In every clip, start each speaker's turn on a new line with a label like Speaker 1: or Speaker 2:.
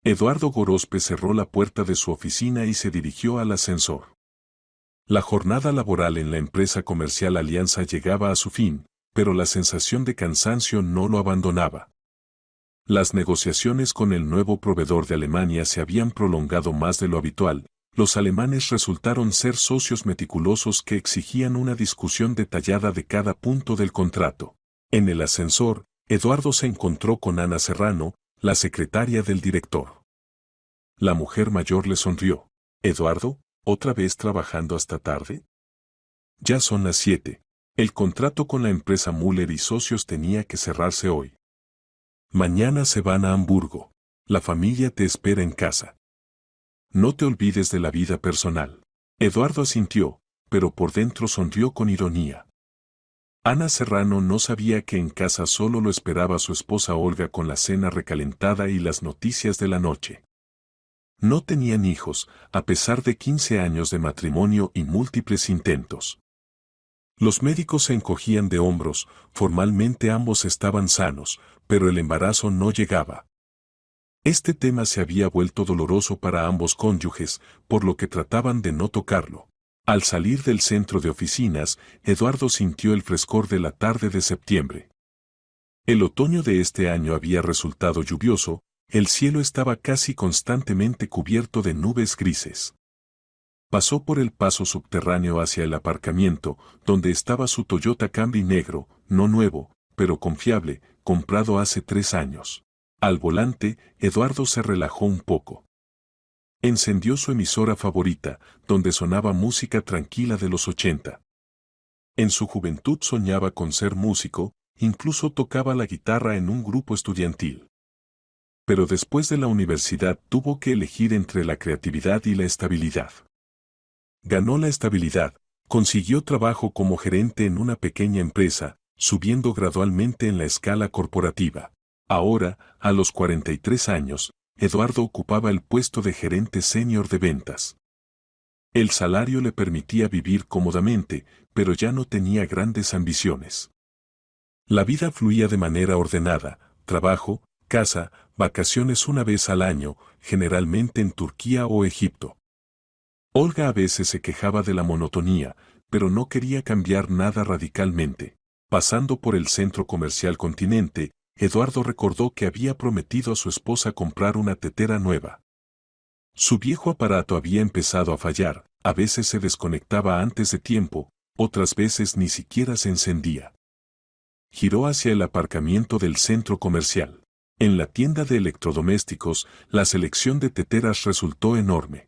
Speaker 1: Eduardo Gorospe cerró la puerta de su oficina y se dirigió al ascensor. La jornada laboral en la empresa comercial Alianza llegaba a su fin, pero la sensación de cansancio no lo abandonaba. Las negociaciones con el nuevo proveedor de Alemania se habían prolongado más de lo habitual. Los alemanes resultaron ser socios meticulosos que exigían una discusión detallada de cada punto del contrato. En el ascensor, Eduardo se encontró con Ana Serrano, la secretaria del director. La mujer mayor le sonrió. «Eduardo, ¿otra vez trabajando hasta tarde?» «Ya son las 7. El contrato con la empresa Müller y Socios tenía que cerrarse hoy. Mañana se van a Hamburgo. La familia te espera en casa. No te olvides de la vida personal». Eduardo asintió, pero por dentro sonrió con ironía. Ana Serrano no sabía que en casa solo lo esperaba su esposa Olga con la cena recalentada y las noticias de la noche. No tenían hijos, a pesar de 15 años de matrimonio y múltiples intentos. Los médicos se encogían de hombros, formalmente ambos estaban sanos, pero el embarazo no llegaba. Este tema se había vuelto doloroso para ambos cónyuges, por lo que trataban de no tocarlo. Al salir del centro de oficinas, Eduardo sintió el frescor de la tarde de septiembre. El otoño de este año había resultado lluvioso, el cielo estaba casi constantemente cubierto de nubes grises. Pasó por el paso subterráneo hacia el aparcamiento, donde estaba su Toyota Camry negro, no nuevo, pero confiable, comprado hace 3 años. Al volante, Eduardo se relajó un poco. Encendió su emisora favorita, donde sonaba música tranquila de los 80. En su juventud soñaba con ser músico, incluso tocaba la guitarra en un grupo estudiantil. Pero después de la universidad tuvo que elegir entre la creatividad y la estabilidad. Ganó la estabilidad, consiguió trabajo como gerente en una pequeña empresa, subiendo gradualmente en la escala corporativa. Ahora, a los 43 años, Eduardo ocupaba el puesto de gerente senior de ventas. El salario le permitía vivir cómodamente, pero ya no tenía grandes ambiciones. La vida fluía de manera ordenada, trabajo, casa, vacaciones una vez al año, generalmente en Turquía o Egipto. Olga a veces se quejaba de la monotonía, pero no quería cambiar nada radicalmente. Pasando por el centro comercial Continente, Eduardo recordó que había prometido a su esposa comprar una tetera nueva. Su viejo aparato había empezado a fallar, a veces se desconectaba antes de tiempo, otras veces ni siquiera se encendía. Giró hacia el aparcamiento del centro comercial. En la tienda de electrodomésticos, la selección de teteras resultó enorme.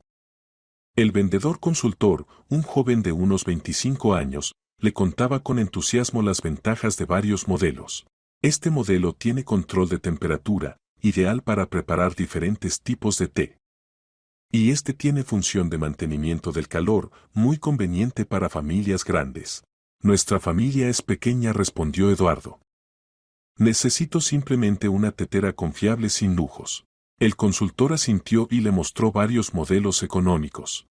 Speaker 1: El vendedor consultor, un joven de unos 25 años, le contaba con entusiasmo las ventajas de varios modelos. Este modelo tiene control de temperatura, ideal para preparar diferentes tipos de té. Y este tiene función de mantenimiento del calor, muy conveniente para familias grandes. Nuestra familia es pequeña, respondió Eduardo. Necesito simplemente una tetera confiable sin lujos. El consultor asintió y le mostró varios modelos económicos.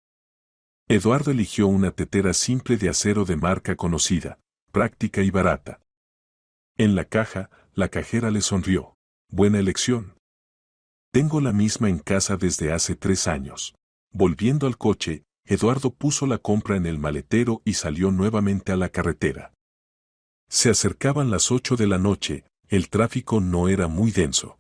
Speaker 1: Eduardo eligió una tetera simple de acero de marca conocida, práctica y barata. En la caja, la cajera le sonrió. Buena elección. Tengo la misma en casa desde hace 3 años. Volviendo al coche, Eduardo puso la compra en el maletero y salió nuevamente a la carretera. Se acercaban las 8 de la noche, el tráfico no era muy denso.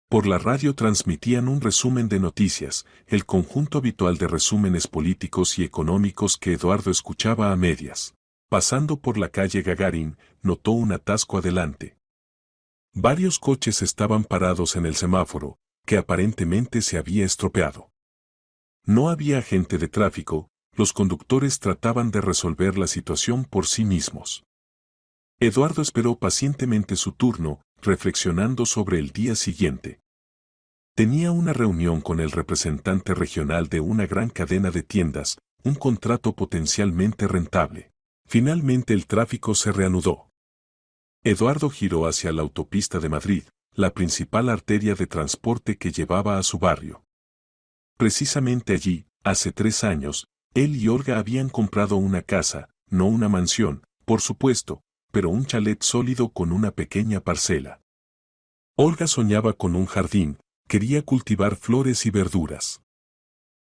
Speaker 1: Por la radio transmitían un resumen de noticias, el conjunto habitual de resúmenes políticos y económicos que Eduardo escuchaba a medias. Pasando por la calle Gagarin, notó un atasco adelante. Varios coches estaban parados en el semáforo, que aparentemente se había estropeado. No había agente de tráfico, los conductores trataban de resolver la situación por sí mismos. Eduardo esperó pacientemente su turno, reflexionando sobre el día siguiente. Tenía una reunión con el representante regional de una gran cadena de tiendas, un contrato potencialmente rentable. Finalmente el tráfico se reanudó. Eduardo giró hacia la autopista de Madrid, la principal arteria de transporte que llevaba a su barrio. Precisamente allí, hace 3 años, él y Olga habían comprado una casa, no una mansión, por supuesto, pero un chalet sólido con una pequeña parcela. Olga soñaba con un jardín, Quería cultivar flores y verduras.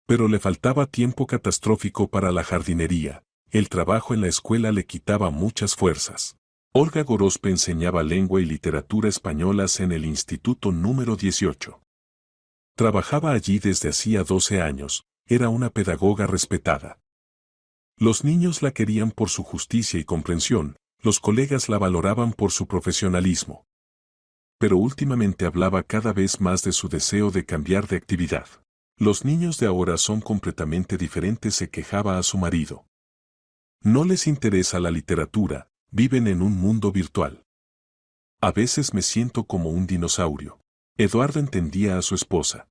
Speaker 1: Pero le faltaba tiempo catastrófico para la jardinería. El trabajo en la escuela le quitaba muchas fuerzas. Olga Gorospe enseñaba lengua y literatura españolas en el Instituto número 18. Trabajaba allí desde hacía 12 años, era una pedagoga respetada. Los niños la querían por su justicia y comprensión, los colegas la valoraban por su profesionalismo. Pero últimamente hablaba cada vez más de su deseo de cambiar de actividad. Los niños de ahora son completamente diferentes, se quejaba a su marido. No les interesa la literatura, viven en un mundo virtual. A veces me siento como un dinosaurio. Eduardo entendía a su esposa.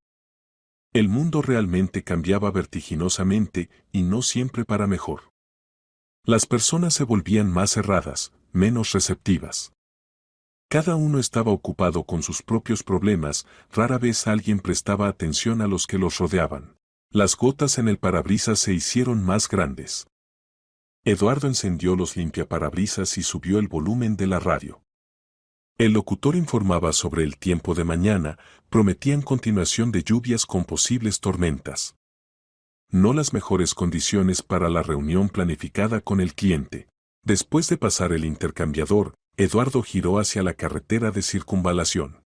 Speaker 1: El mundo realmente cambiaba vertiginosamente y no siempre para mejor. Las personas se volvían más cerradas, menos receptivas. Cada uno estaba ocupado con sus propios problemas, rara vez alguien prestaba atención a los que los rodeaban. Las gotas en el parabrisas se hicieron más grandes. Eduardo encendió los limpiaparabrisas y subió el volumen de la radio. El locutor informaba sobre el tiempo de mañana, prometían continuación de lluvias con posibles tormentas. No las mejores condiciones para la reunión planificada con el cliente. Después de pasar el intercambiador, Eduardo giró hacia la carretera de circunvalación.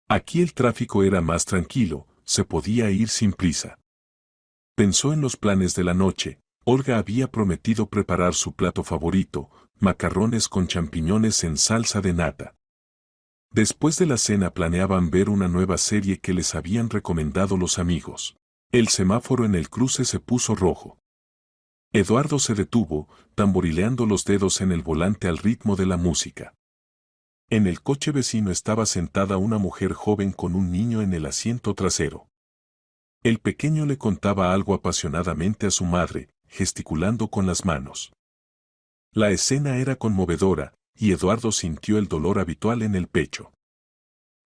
Speaker 1: Aquí el tráfico era más tranquilo, se podía ir sin prisa. Pensó en los planes de la noche. Olga había prometido preparar su plato favorito, macarrones con champiñones en salsa de nata. Después de la cena planeaban ver una nueva serie que les habían recomendado los amigos. El semáforo en el cruce se puso rojo. Eduardo se detuvo, tamborileando los dedos en el volante al ritmo de la música. En el coche vecino estaba sentada una mujer joven con un niño en el asiento trasero. El pequeño le contaba algo apasionadamente a su madre, gesticulando con las manos. La escena era conmovedora, y Eduardo sintió el dolor habitual en el pecho.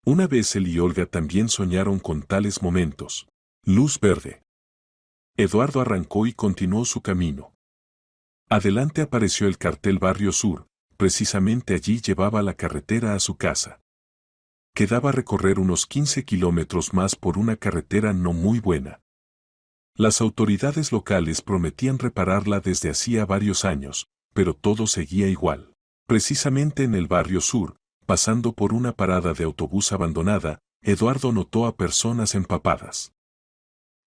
Speaker 1: Una vez él y Olga también soñaron con tales momentos. Luz verde. Eduardo arrancó y continuó su camino. Adelante apareció el cartel Barrio Sur, precisamente allí llevaba la carretera a su casa. Quedaba recorrer unos 15 kilómetros más por una carretera no muy buena. Las autoridades locales prometían repararla desde hacía varios años, pero todo seguía igual. Precisamente en el Barrio Sur, pasando por una parada de autobús abandonada, Eduardo notó a personas empapadas.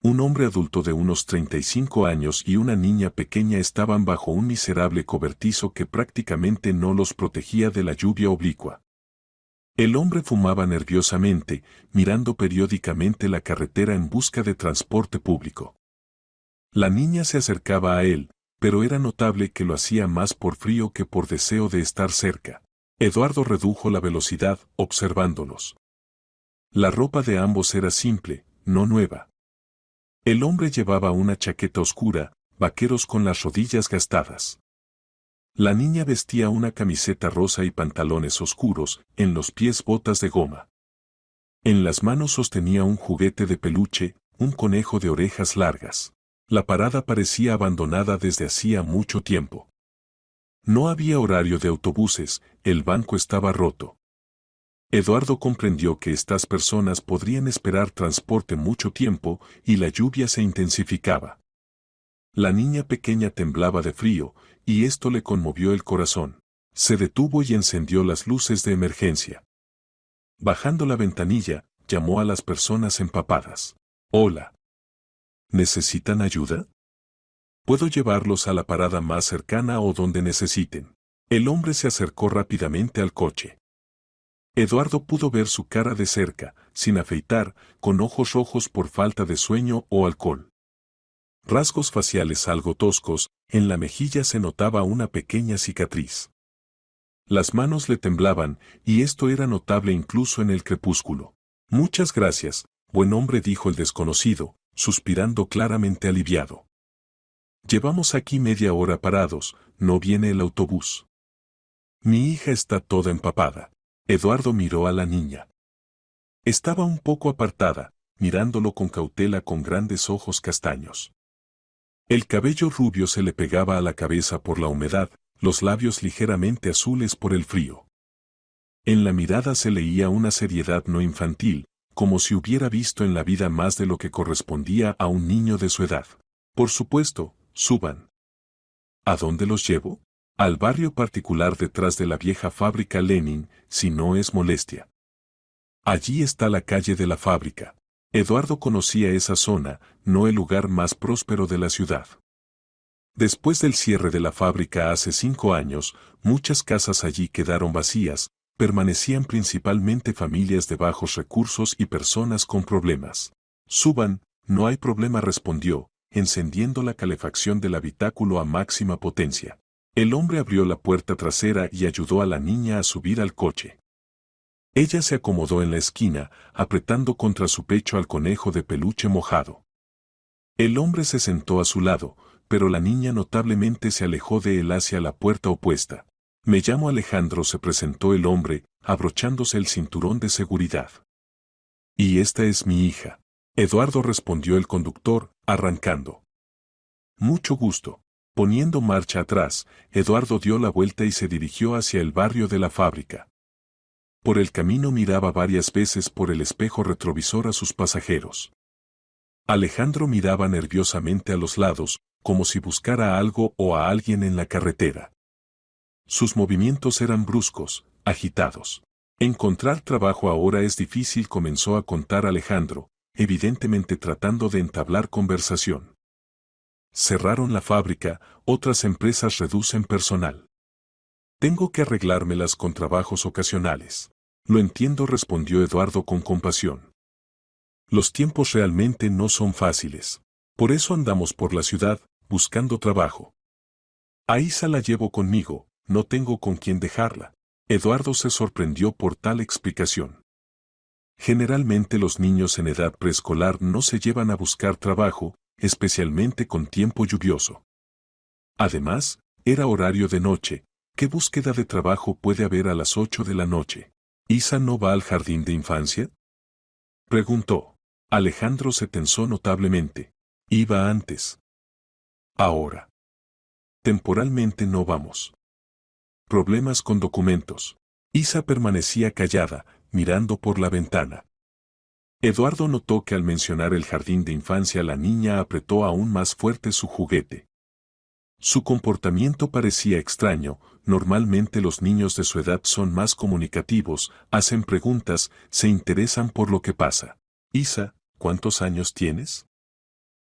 Speaker 1: Un hombre adulto de unos 35 años y una niña pequeña estaban bajo un miserable cobertizo que prácticamente no los protegía de la lluvia oblicua. El hombre fumaba nerviosamente, mirando periódicamente la carretera en busca de transporte público. La niña se acercaba a él, pero era notable que lo hacía más por frío que por deseo de estar cerca. Eduardo redujo la velocidad, observándolos. La ropa de ambos era simple, no nueva. El hombre llevaba una chaqueta oscura, vaqueros con las rodillas gastadas. La niña vestía una camiseta rosa y pantalones oscuros, en los pies botas de goma. En las manos sostenía un juguete de peluche, un conejo de orejas largas. La parada parecía abandonada desde hacía mucho tiempo. No había horario de autobuses, el banco estaba roto. Eduardo comprendió que estas personas podrían esperar transporte mucho tiempo y la lluvia se intensificaba. La niña pequeña temblaba de frío, y esto le conmovió el corazón. Se detuvo y encendió las luces de emergencia. Bajando la ventanilla, llamó a las personas empapadas. Hola. ¿Necesitan ayuda? Puedo llevarlos a la parada más cercana o donde necesiten. El hombre se acercó rápidamente al coche. Eduardo pudo ver su cara de cerca, sin afeitar, con ojos rojos por falta de sueño o alcohol. Rasgos faciales algo toscos, en la mejilla se notaba una pequeña cicatriz. Las manos le temblaban, y esto era notable incluso en el crepúsculo. Muchas gracias, buen hombre, dijo el desconocido, suspirando claramente aliviado. Llevamos aquí media hora parados, no viene el autobús. Mi hija está toda empapada. Eduardo miró a la niña. Estaba un poco apartada, mirándolo con cautela con grandes ojos castaños. El cabello rubio se le pegaba a la cabeza por la humedad, los labios ligeramente azules por el frío. En la mirada se leía una seriedad no infantil, como si hubiera visto en la vida más de lo que correspondía a un niño de su edad. Por supuesto, suban. ¿A dónde los llevo? Al barrio particular detrás de la vieja fábrica Lenin, si no es molestia. Allí está la calle de la fábrica. Eduardo conocía esa zona, no el lugar más próspero de la ciudad. Después del cierre de la fábrica hace 5 años, muchas casas allí quedaron vacías, permanecían principalmente familias de bajos recursos y personas con problemas. Suban, no hay problema, respondió, encendiendo la calefacción del habitáculo a máxima potencia. El hombre abrió la puerta trasera y ayudó a la niña a subir al coche. Ella se acomodó en la esquina, apretando contra su pecho al conejo de peluche mojado. El hombre se sentó a su lado, pero la niña notablemente se alejó de él hacia la puerta opuesta. Me llamo Alejandro, se presentó el hombre, abrochándose el cinturón de seguridad. Y esta es mi hija. Eduardo, respondió el conductor, arrancando. Mucho gusto. Poniendo marcha atrás, Eduardo dio la vuelta y se dirigió hacia el barrio de la fábrica. Por el camino miraba varias veces por el espejo retrovisor a sus pasajeros. Alejandro miraba nerviosamente a los lados, como si buscara algo o a alguien en la carretera. Sus movimientos eran bruscos, agitados. Encontrar trabajo ahora es difícil, comenzó a contar Alejandro, evidentemente tratando de entablar conversación. Cerraron la fábrica, otras empresas reducen personal. Tengo que arreglármelas con trabajos ocasionales. Lo entiendo, respondió Eduardo con compasión. Los tiempos realmente no son fáciles. Por eso andamos por la ciudad, buscando trabajo. A Isa la llevo conmigo, no tengo con quién dejarla. Eduardo se sorprendió por tal explicación. Generalmente los niños en edad preescolar no se llevan a buscar trabajo, especialmente con tiempo lluvioso. Además, era horario de noche. ¿Qué búsqueda de trabajo puede haber a las 8 de la noche? ¿Isa no va al jardín de infancia?, preguntó. Alejandro se tensó notablemente. Iba antes. Ahora. Temporalmente no vamos. Problemas con documentos. Isa permanecía callada, mirando por la ventana. Eduardo notó que al mencionar el jardín de infancia la niña apretó aún más fuerte su juguete. Su comportamiento parecía extraño. Normalmente los niños de su edad son más comunicativos, hacen preguntas, se interesan por lo que pasa. Isa, ¿cuántos años tienes?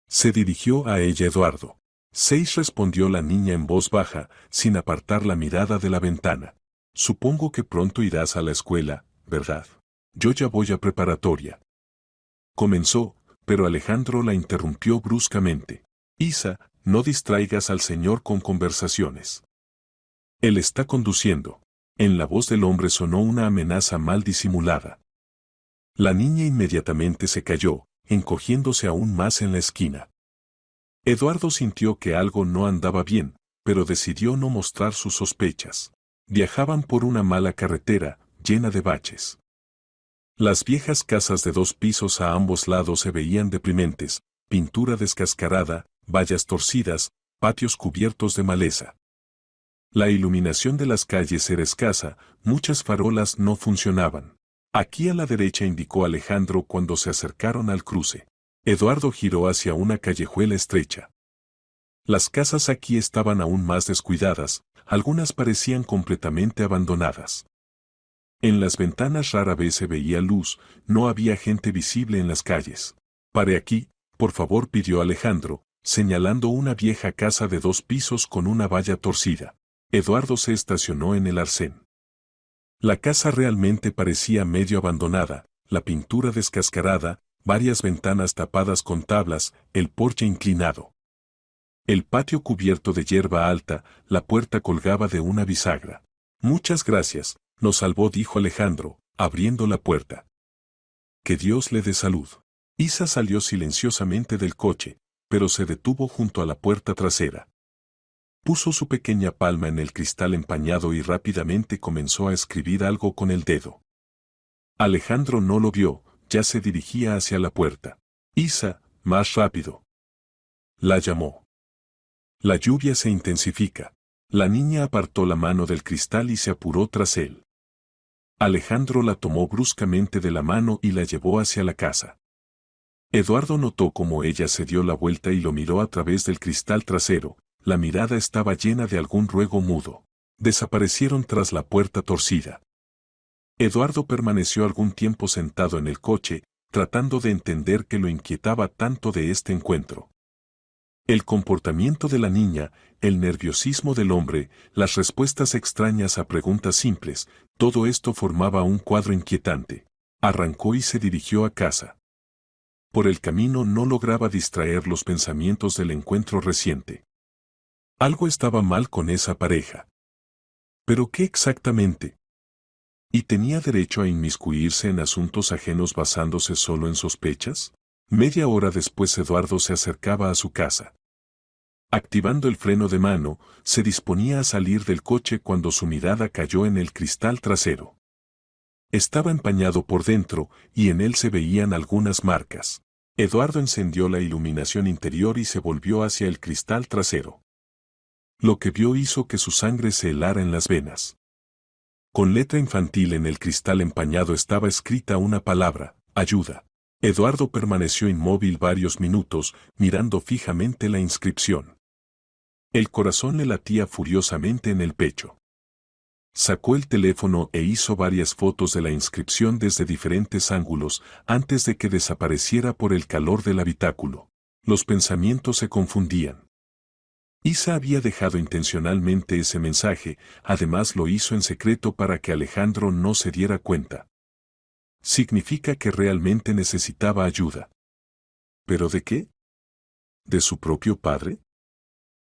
Speaker 1: Se dirigió a ella Eduardo. 6, respondió la niña en voz baja, sin apartar la mirada de la ventana. Supongo que pronto irás a la escuela, ¿verdad? Yo ya voy a preparatoria. Comenzó, pero Alejandro la interrumpió bruscamente. Isa, no distraigas al señor con conversaciones. Él está conduciendo. En la voz del hombre sonó una amenaza mal disimulada. La niña inmediatamente se calló, encogiéndose aún más en la esquina. Eduardo sintió que algo no andaba bien, pero decidió no mostrar sus sospechas. Viajaban por una mala carretera, llena de baches. Las viejas casas de 2 pisos a ambos lados se veían deprimentes, pintura descascarada, vallas torcidas, patios cubiertos de maleza. La iluminación de las calles era escasa, muchas farolas no funcionaban. Aquí a la derecha, indicó Alejandro cuando se acercaron al cruce. Eduardo giró hacia una callejuela estrecha. Las casas aquí estaban aún más descuidadas, algunas parecían completamente abandonadas. En las ventanas rara vez se veía luz, no había gente visible en las calles. Pare aquí, por favor, pidió Alejandro, señalando una vieja casa de 2 pisos con una valla torcida. Eduardo se estacionó en el arcén. La casa realmente parecía medio abandonada, la pintura descascarada, varias ventanas tapadas con tablas, el porche inclinado. El patio cubierto de hierba alta, la puerta colgaba de una bisagra. Muchas gracias, nos salvó, dijo Alejandro, abriendo la puerta. Que Dios le dé salud. Isa salió silenciosamente del coche, pero se detuvo junto a la puerta trasera. Puso su pequeña palma en el cristal empañado y rápidamente comenzó a escribir algo con el dedo. Alejandro no lo vio, ya se dirigía hacia la puerta. Isa, más rápido. La llamó. La lluvia se intensifica. La niña apartó la mano del cristal y se apuró tras él. Alejandro la tomó bruscamente de la mano y la llevó hacia la casa. Eduardo notó cómo ella se dio la vuelta y lo miró a través del cristal trasero. La mirada estaba llena de algún ruego mudo. Desaparecieron tras la puerta torcida. Eduardo permaneció algún tiempo sentado en el coche, tratando de entender qué lo inquietaba tanto de este encuentro. El comportamiento de la niña, el nerviosismo del hombre, las respuestas extrañas a preguntas simples, todo esto formaba un cuadro inquietante. Arrancó y se dirigió a casa. Por el camino no lograba distraer los pensamientos del encuentro reciente. Algo estaba mal con esa pareja. ¿Pero qué exactamente? ¿Y tenía derecho a inmiscuirse en asuntos ajenos basándose solo en sospechas? Media hora después Eduardo se acercaba a su casa. Activando el freno de mano, se disponía a salir del coche cuando su mirada cayó en el cristal trasero. Estaba empañado por dentro y en él se veían algunas marcas. Eduardo encendió la iluminación interior y se volvió hacia el cristal trasero. Lo que vio hizo que su sangre se helara en las venas. Con letra infantil en el cristal empañado estaba escrita una palabra: ayuda. Eduardo permaneció inmóvil varios minutos, mirando fijamente la inscripción. El corazón le latía furiosamente en el pecho. Sacó el teléfono e hizo varias fotos de la inscripción desde diferentes ángulos antes de que desapareciera por el calor del habitáculo. Los pensamientos se confundían. Isa había dejado intencionalmente ese mensaje, además lo hizo en secreto para que Alejandro no se diera cuenta. Significa que realmente necesitaba ayuda. ¿Pero de qué? ¿De su propio padre?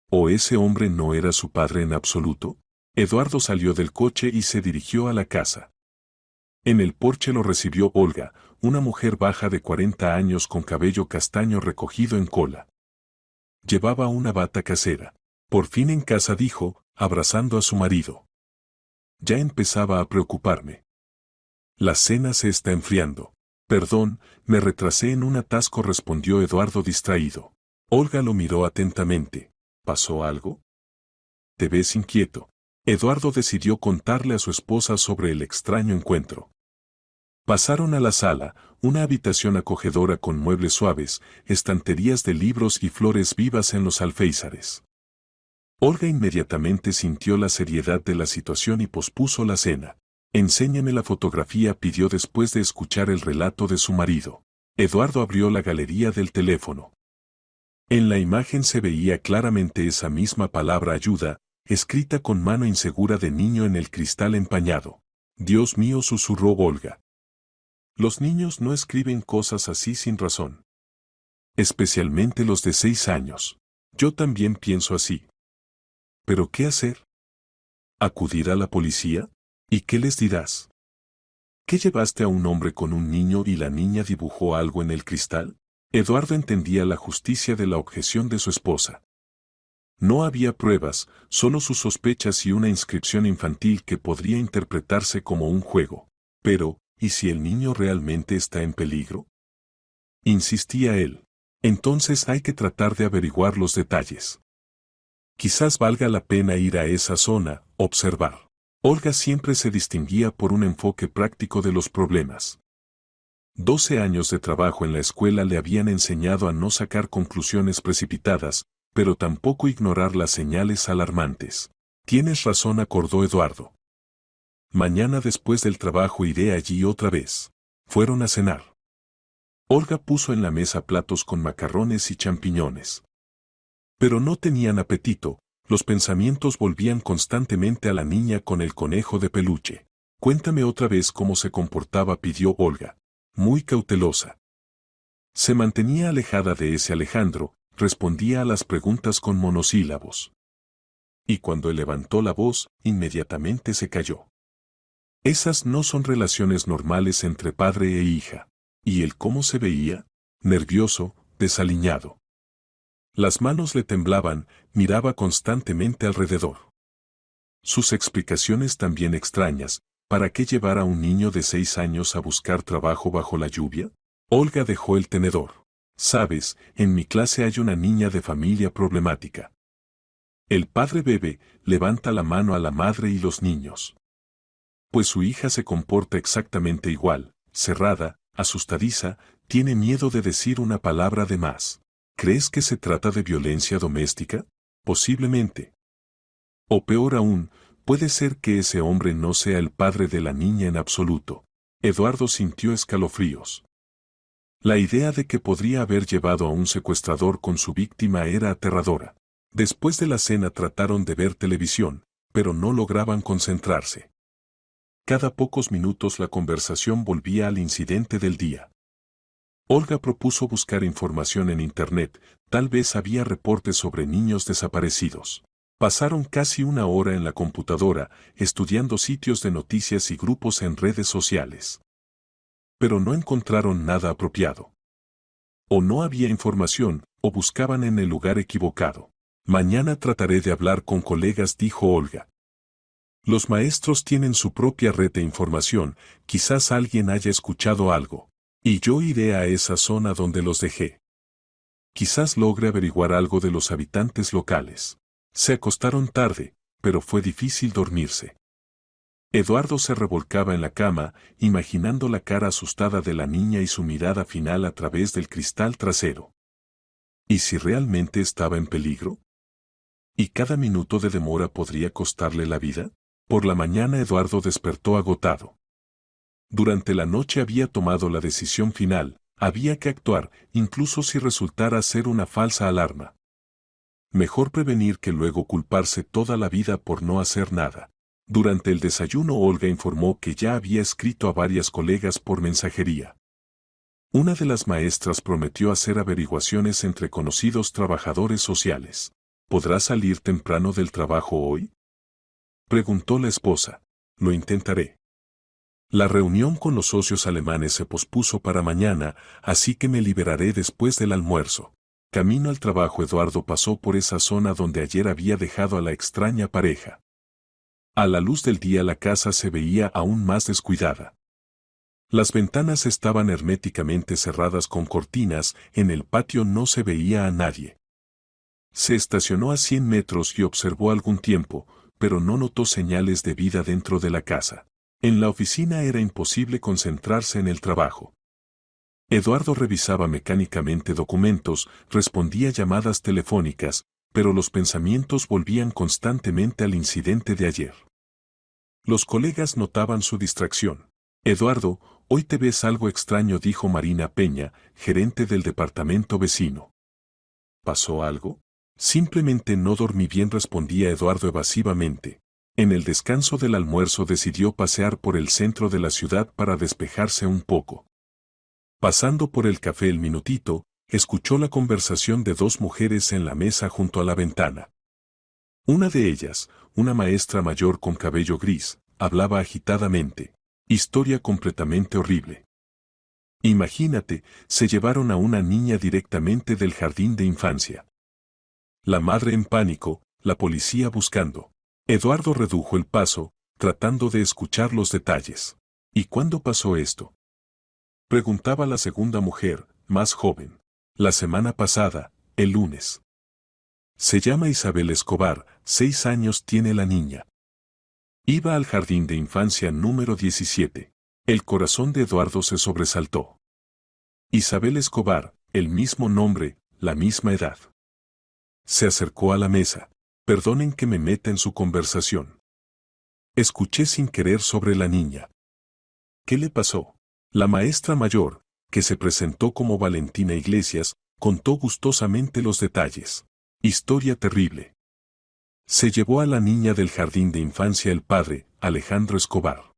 Speaker 1: ¿O ese hombre no era su padre en absoluto? Eduardo salió del coche y se dirigió a la casa. En el porche lo recibió Olga, una mujer baja de 40 años con cabello castaño recogido en cola. Llevaba una bata casera. Por fin en casa, dijo, abrazando a su marido. Ya empezaba a preocuparme. La cena se está enfriando. Perdón, me retrasé en un atasco, respondió Eduardo distraído. Olga lo miró atentamente. ¿Pasó algo? Te ves inquieto. Eduardo decidió contarle a su esposa sobre el extraño encuentro. Pasaron a la sala, una habitación acogedora con muebles suaves, estanterías de libros y flores vivas en los alféizares. Olga inmediatamente sintió la seriedad de la situación y pospuso la cena. Enséñame la fotografía, pidió después de escuchar el relato de su marido. Eduardo abrió la galería del teléfono. En la imagen se veía claramente esa misma palabra ayuda, escrita con mano insegura de niño en el cristal empañado. Dios mío, susurró Olga. Los niños no escriben cosas así sin razón. Especialmente los de 6 años. Yo también pienso así. ¿Pero qué hacer? ¿Acudir a la policía? ¿Y qué les dirás? ¿Qué llevaste a un hombre con un niño y la niña dibujó algo en el cristal? Eduardo entendía la justicia de la objeción de su esposa. No había pruebas, solo sus sospechas y una inscripción infantil que podría interpretarse como un juego. Pero, ¿y si el niño realmente está en peligro? Insistía él. Entonces hay que tratar de averiguar los detalles. Quizás valga la pena ir a esa zona, observar. Olga siempre se distinguía por un enfoque práctico de los problemas. 12 años de trabajo en la escuela le habían enseñado a no sacar conclusiones precipitadas, pero tampoco ignorar las señales alarmantes. Tienes razón, acordó Eduardo. Mañana después del trabajo iré allí otra vez. Fueron a cenar. Olga puso en la mesa platos con macarrones y champiñones. Pero no tenían apetito, los pensamientos volvían constantemente a la niña con el conejo de peluche. Cuéntame otra vez cómo se comportaba, pidió Olga, muy cautelosa. Se mantenía alejada de ese Alejandro, respondía a las preguntas con monosílabos. Y cuando él levantó la voz, inmediatamente se calló. Esas no son relaciones normales entre padre e hija. ¿Y él cómo se veía? Nervioso, desaliñado. Las manos le temblaban, miraba constantemente alrededor. Sus explicaciones también extrañas. ¿Para qué llevar a un niño de 6 años a buscar trabajo bajo la lluvia? Olga dejó el tenedor. Sabes, en mi clase hay una niña de familia problemática. El padre bebe, levanta la mano a la madre y los niños. Pues su hija se comporta exactamente igual, cerrada, asustadiza, tiene miedo de decir una palabra de más. ¿Crees que se trata de violencia doméstica? Posiblemente. O peor aún, puede ser que ese hombre no sea el padre de la niña en absoluto. Eduardo sintió escalofríos. La idea de que podría haber llevado a un secuestrador con su víctima era aterradora. Después de la cena trataron de ver televisión, pero no lograban concentrarse. Cada pocos minutos la conversación volvía al incidente del día. Olga propuso buscar información en Internet, tal vez había reportes sobre niños desaparecidos. Pasaron casi una hora en la computadora, estudiando sitios de noticias y grupos en redes sociales. Pero no encontraron nada apropiado. O no había información, o buscaban en el lugar equivocado. Mañana trataré de hablar con colegas, dijo Olga. Los maestros tienen su propia red de información, quizás alguien haya escuchado algo. Y yo iré a esa zona donde los dejé. Quizás logre averiguar algo de los habitantes locales. Se acostaron tarde, pero fue difícil dormirse. Eduardo se revolcaba en la cama, imaginando la cara asustada de la niña y su mirada final a través del cristal trasero. ¿Y si realmente estaba en peligro? ¿Y cada minuto de demora podría costarle la vida? Por la mañana Eduardo despertó agotado. Durante la noche había tomado la decisión final, había que actuar, incluso si resultara ser una falsa alarma. Mejor prevenir que luego culparse toda la vida por no hacer nada. Durante el desayuno Olga informó que ya había escrito a varias colegas por mensajería. Una de las maestras prometió hacer averiguaciones entre conocidos trabajadores sociales. ¿Podrá salir temprano del trabajo hoy?, preguntó la esposa. Lo intentaré. La reunión con los socios alemanes se pospuso para mañana, así que me liberaré después del almuerzo. Camino al trabajo Eduardo pasó por esa zona donde ayer había dejado a la extraña pareja. A la luz del día la casa se veía aún más descuidada. Las ventanas estaban herméticamente cerradas con cortinas, en el patio no se veía a nadie. Se estacionó a 100 metros y observó algún tiempo, pero no notó señales de vida dentro de la casa. En la oficina era imposible concentrarse en el trabajo. Eduardo revisaba mecánicamente documentos, respondía llamadas telefónicas, pero los pensamientos volvían constantemente al incidente de ayer. Los colegas notaban su distracción. Eduardo, hoy te ves algo extraño, dijo Marina Peña, gerente del departamento vecino. ¿Pasó algo? Simplemente no dormí bien, respondía Eduardo evasivamente. En el descanso del almuerzo decidió pasear por el centro de la ciudad para despejarse un poco. Pasando por el café El Minutito, escuchó la conversación de dos mujeres en la mesa junto a la ventana. Una de ellas, una maestra mayor con cabello gris, hablaba agitadamente. Historia completamente horrible. Imagínate, se llevaron a una niña directamente del jardín de infancia. La madre en pánico, la policía buscando. Eduardo redujo el paso, tratando de escuchar los detalles. ¿Y cuándo pasó esto?, preguntaba la segunda mujer, más joven. La semana pasada, el lunes. Se llama Isabel Escobar, 6 años tiene la niña. Iba al jardín de infancia número 17. El corazón de Eduardo se sobresaltó. Isabel Escobar, el mismo nombre, la misma edad. Se acercó a la mesa. Perdonen que me meta en su conversación. Escuché sin querer sobre la niña. ¿Qué le pasó? La maestra mayor, que se presentó como Valentina Iglesias, contó gustosamente los detalles. Historia terrible. Se llevó a la niña del jardín de infancia el padre, Alejandro Escobar.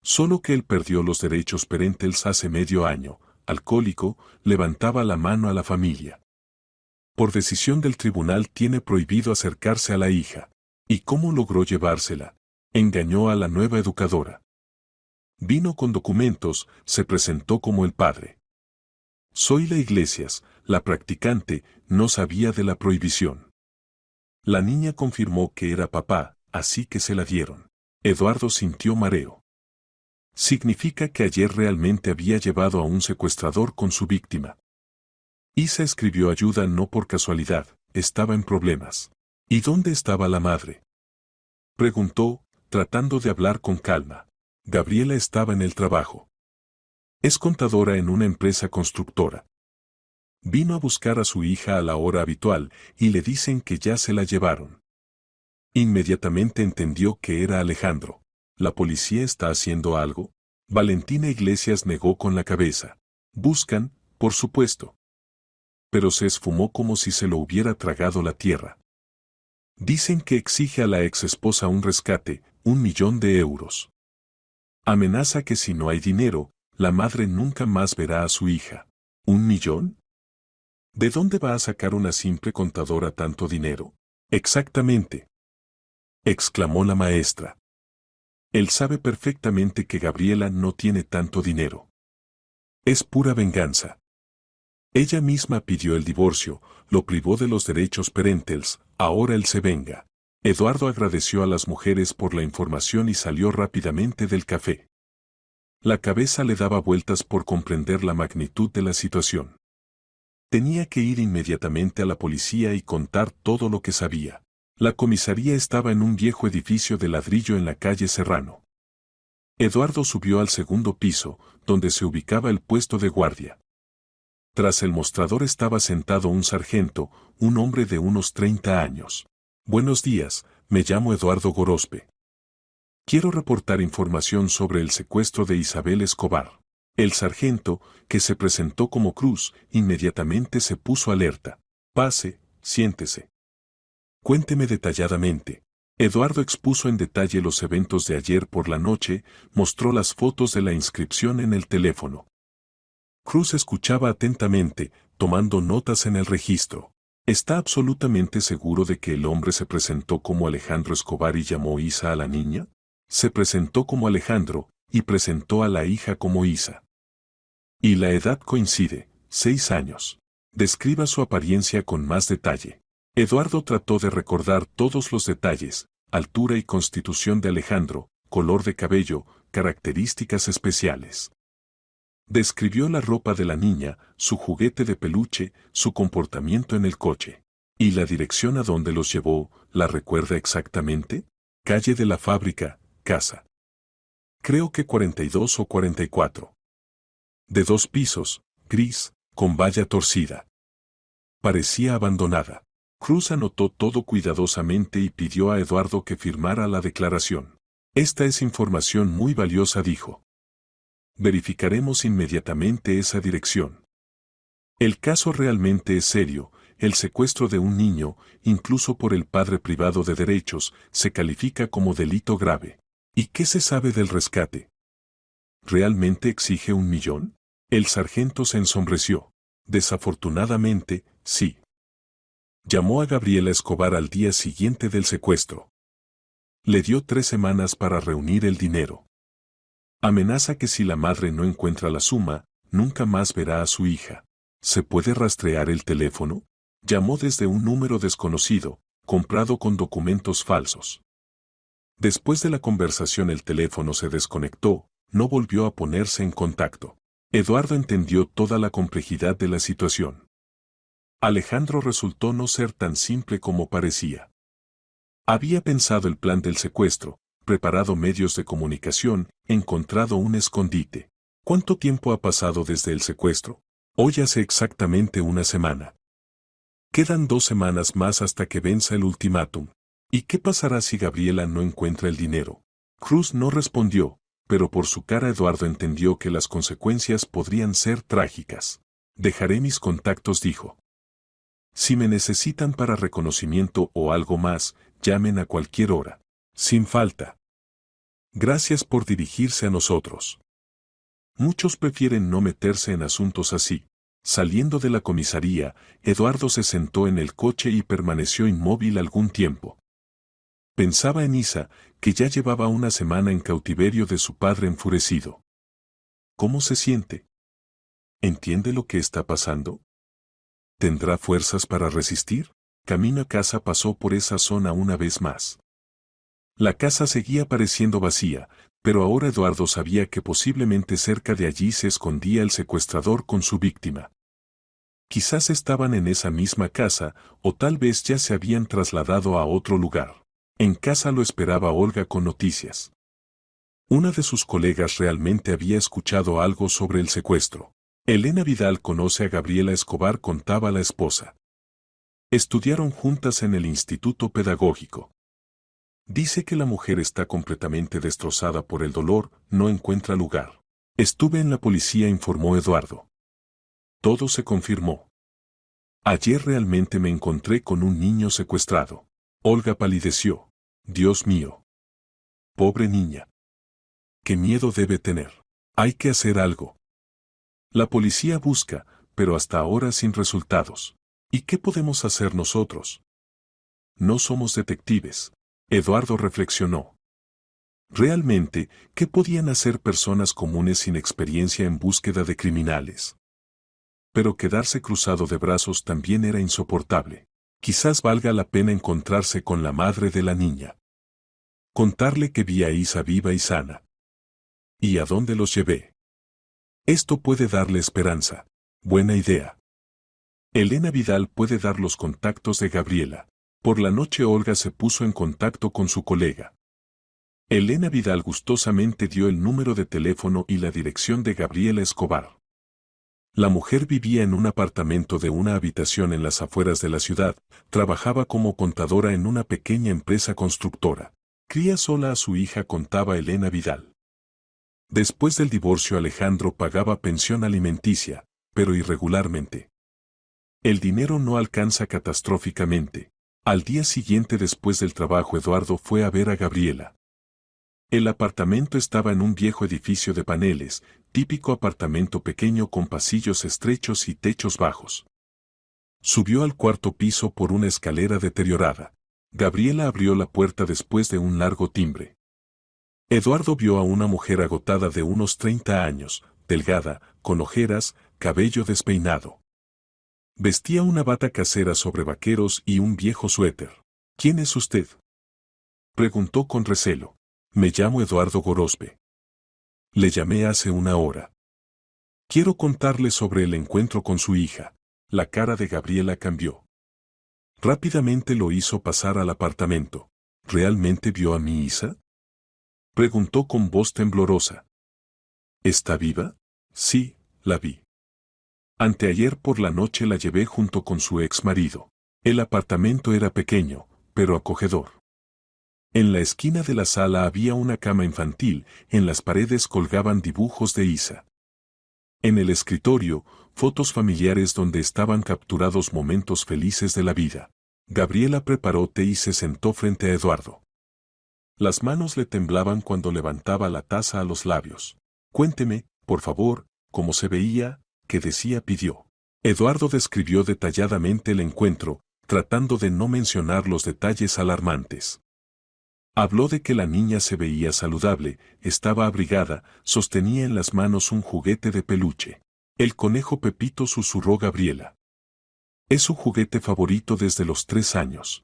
Speaker 1: Solo que él perdió los derechos parentales hace medio año, alcohólico, levantaba la mano a la familia. Por decisión del tribunal tiene prohibido acercarse a la hija. ¿Y cómo logró llevársela? Engañó a la nueva educadora. Vino con documentos, se presentó como el padre. Soy la Iglesias, la practicante, no sabía de la prohibición. La niña confirmó que era papá, así que se la dieron. Eduardo sintió mareo. Significa que ayer realmente había llevado a un secuestrador con su víctima. Isa escribió ayuda no por casualidad, estaba en problemas. ¿Y dónde estaba la madre?, preguntó, tratando de hablar con calma. Gabriela estaba en el trabajo. Es contadora en una empresa constructora. Vino a buscar a su hija a la hora habitual y le dicen que ya se la llevaron. Inmediatamente entendió que era Alejandro. ¿La policía está haciendo algo? Valentina Iglesias negó con la cabeza. Buscan, por supuesto. Pero se esfumó como si se lo hubiera tragado la tierra. Dicen que exige a la exesposa un rescate, 1.000.000 de euros. Amenaza que si no hay dinero, la madre nunca más verá a su hija. ¿1.000.000? ¿De dónde va a sacar una simple contadora tanto dinero? Exactamente, exclamó la maestra. Él sabe perfectamente que Gabriela no tiene tanto dinero. Es pura venganza. Ella misma pidió el divorcio, lo privó de los derechos parentales, ahora él se venga. Eduardo agradeció a las mujeres por la información y salió rápidamente del café. La cabeza le daba vueltas por comprender la magnitud de la situación. Tenía que ir inmediatamente a la policía y contar todo lo que sabía. La comisaría estaba en un viejo edificio de ladrillo en la calle Serrano. Eduardo subió al segundo piso, donde se ubicaba el puesto de guardia. Tras el mostrador estaba sentado un sargento, un hombre de unos 30 años. Buenos días, me llamo Eduardo Gorospe. Quiero reportar información sobre el secuestro de Isabel Escobar. El sargento, que se presentó como Cruz, inmediatamente se puso alerta. Pase, siéntese. Cuénteme detalladamente. Eduardo expuso en detalle los eventos de ayer por la noche, mostró las fotos de la inscripción en el teléfono. Cruz escuchaba atentamente, tomando notas en el registro. ¿Está absolutamente seguro de que el hombre se presentó como Alejandro Escobar y llamó Isa a la niña? Se presentó como Alejandro, y presentó a la hija como Isa. Y la edad coincide, 6 años. Describa su apariencia con más detalle. Eduardo trató de recordar todos los detalles, altura y constitución de Alejandro, color de cabello, características especiales. Describió la ropa de la niña, su juguete de peluche, su comportamiento en el coche. ¿Y la dirección a donde los llevó, la recuerda exactamente? Calle de la fábrica, casa. Creo que 42 o 44. De 2 pisos, gris, con valla torcida. Parecía abandonada. Cruz anotó todo cuidadosamente y pidió a Eduardo que firmara la declaración. Esta es información muy valiosa, dijo. Verificaremos inmediatamente esa dirección. El caso realmente es serio, el secuestro de un niño, incluso por el padre privado de derechos, se califica como delito grave. ¿Y qué se sabe del rescate? ¿Realmente exige 1.000.000? El sargento se ensombreció. Desafortunadamente, sí. Llamó a Gabriela Escobar al día siguiente del secuestro. Le dio 3 semanas para reunir el dinero. Amenaza que si la madre no encuentra la suma, nunca más verá a su hija. ¿Se puede rastrear el teléfono? Llamó desde un número desconocido, comprado con documentos falsos. Después de la conversación el teléfono se desconectó, no volvió a ponerse en contacto. Eduardo entendió toda la complejidad de la situación. Alejandro resultó no ser tan simple como parecía. Había pensado el plan del secuestro, preparado medios de comunicación, encontrado un escondite. ¿Cuánto tiempo ha pasado desde el secuestro? Hoy hace exactamente 1 semana. Quedan 2 semanas más hasta que venza el ultimátum. ¿Y qué pasará si Gabriela no encuentra el dinero? Cruz no respondió, pero por su cara Eduardo entendió que las consecuencias podrían ser trágicas. Dejaré mis contactos, dijo. Si me necesitan para reconocimiento o algo más, llamen a cualquier hora. Sin falta. Gracias por dirigirse a nosotros. Muchos prefieren no meterse en asuntos así. Saliendo de la comisaría, Eduardo se sentó en el coche y permaneció inmóvil algún tiempo. Pensaba en Isa, que ya llevaba 1 semana en cautiverio de su padre enfurecido. ¿Cómo se siente? ¿Entiende lo que está pasando? ¿Tendrá fuerzas para resistir? Camino a casa pasó por esa zona una vez más. La casa seguía pareciendo vacía, pero ahora Eduardo sabía que posiblemente cerca de allí se escondía el secuestrador con su víctima. Quizás estaban en esa misma casa, o tal vez ya se habían trasladado a otro lugar. En casa lo esperaba Olga con noticias. Una de sus colegas realmente había escuchado algo sobre el secuestro. Elena Vidal conoce a Gabriela Escobar, contaba la esposa. Estudiaron juntas en el instituto pedagógico. Dice que la mujer está completamente destrozada por el dolor, no encuentra lugar. Estuve en la policía, informó Eduardo. Todo se confirmó. Ayer realmente me encontré con un niño secuestrado. Olga palideció. Dios mío. Pobre niña. ¿Qué miedo debe tener? Hay que hacer algo. La policía busca, pero hasta ahora sin resultados. ¿Y qué podemos hacer nosotros? No somos detectives. Eduardo reflexionó. Realmente, ¿qué podían hacer personas comunes sin experiencia en búsqueda de criminales? Pero quedarse cruzado de brazos también era insoportable. Quizás valga la pena encontrarse con la madre de la niña. Contarle que vi a Isa viva y sana. ¿Y a dónde los llevé? Esto puede darle esperanza. Buena idea. Elena Vidal puede dar los contactos de Gabriela. Por la noche Olga se puso en contacto con su colega. Elena Vidal gustosamente dio el número de teléfono y la dirección de Gabriela Escobar. La mujer vivía en un apartamento de una habitación en las afueras de la ciudad, trabajaba como contadora en una pequeña empresa constructora. Cría sola a su hija, contaba Elena Vidal. Después del divorcio Alejandro pagaba pensión alimenticia, pero irregularmente. El dinero no alcanza catastróficamente. Al día siguiente después del trabajo Eduardo fue a ver a Gabriela. El apartamento estaba en un viejo edificio de paneles, típico apartamento pequeño con pasillos estrechos y techos bajos. Subió al cuarto piso por una escalera deteriorada. Gabriela abrió la puerta después de un largo timbre. Eduardo vio a una mujer agotada de unos 30 años, delgada, con ojeras, cabello despeinado. Vestía una bata casera sobre vaqueros y un viejo suéter. ¿Quién es usted?, preguntó con recelo. Me llamo Eduardo Gorospe. Le llamé hace una hora. Quiero contarle sobre el encuentro con su hija. La cara de Gabriela cambió. Rápidamente lo hizo pasar al apartamento. ¿Realmente vio a mi Isa?, preguntó con voz temblorosa. ¿Está viva? Sí, la vi. Anteayer por la noche la llevé junto con su ex marido. El apartamento era pequeño, pero acogedor. En la esquina de la sala había una cama infantil, en las paredes colgaban dibujos de Isa. En el escritorio, fotos familiares donde estaban capturados momentos felices de la vida. Gabriela preparó té y se sentó frente a Eduardo. Las manos le temblaban cuando levantaba la taza a los labios. Cuénteme, por favor, cómo se veía, qué decía, pidió. Eduardo describió detalladamente el encuentro, tratando de no mencionar los detalles alarmantes. Habló de que la niña se veía saludable, estaba abrigada, sostenía en las manos un juguete de peluche. El conejo Pepito, susurró Gabriela. Es su juguete favorito desde los 3 años.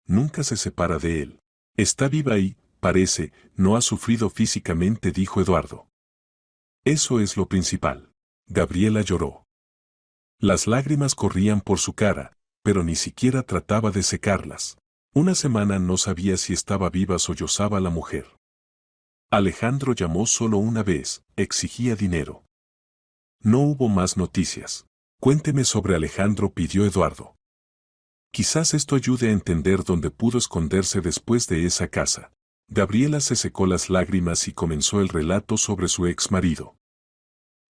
Speaker 1: Nunca se separa de él. Está viva y, parece, no ha sufrido físicamente, dijo Eduardo. Eso es lo principal. Gabriela lloró. Las lágrimas corrían por su cara, pero ni siquiera trataba de secarlas. Una semana no sabía si estaba viva, sollozaba la mujer. Alejandro llamó solo una vez, exigía dinero. No hubo más noticias. Cuénteme sobre Alejandro, pidió Eduardo. Quizás esto ayude a entender dónde pudo esconderse después de esa casa. Gabriela se secó las lágrimas y comenzó el relato sobre su ex marido.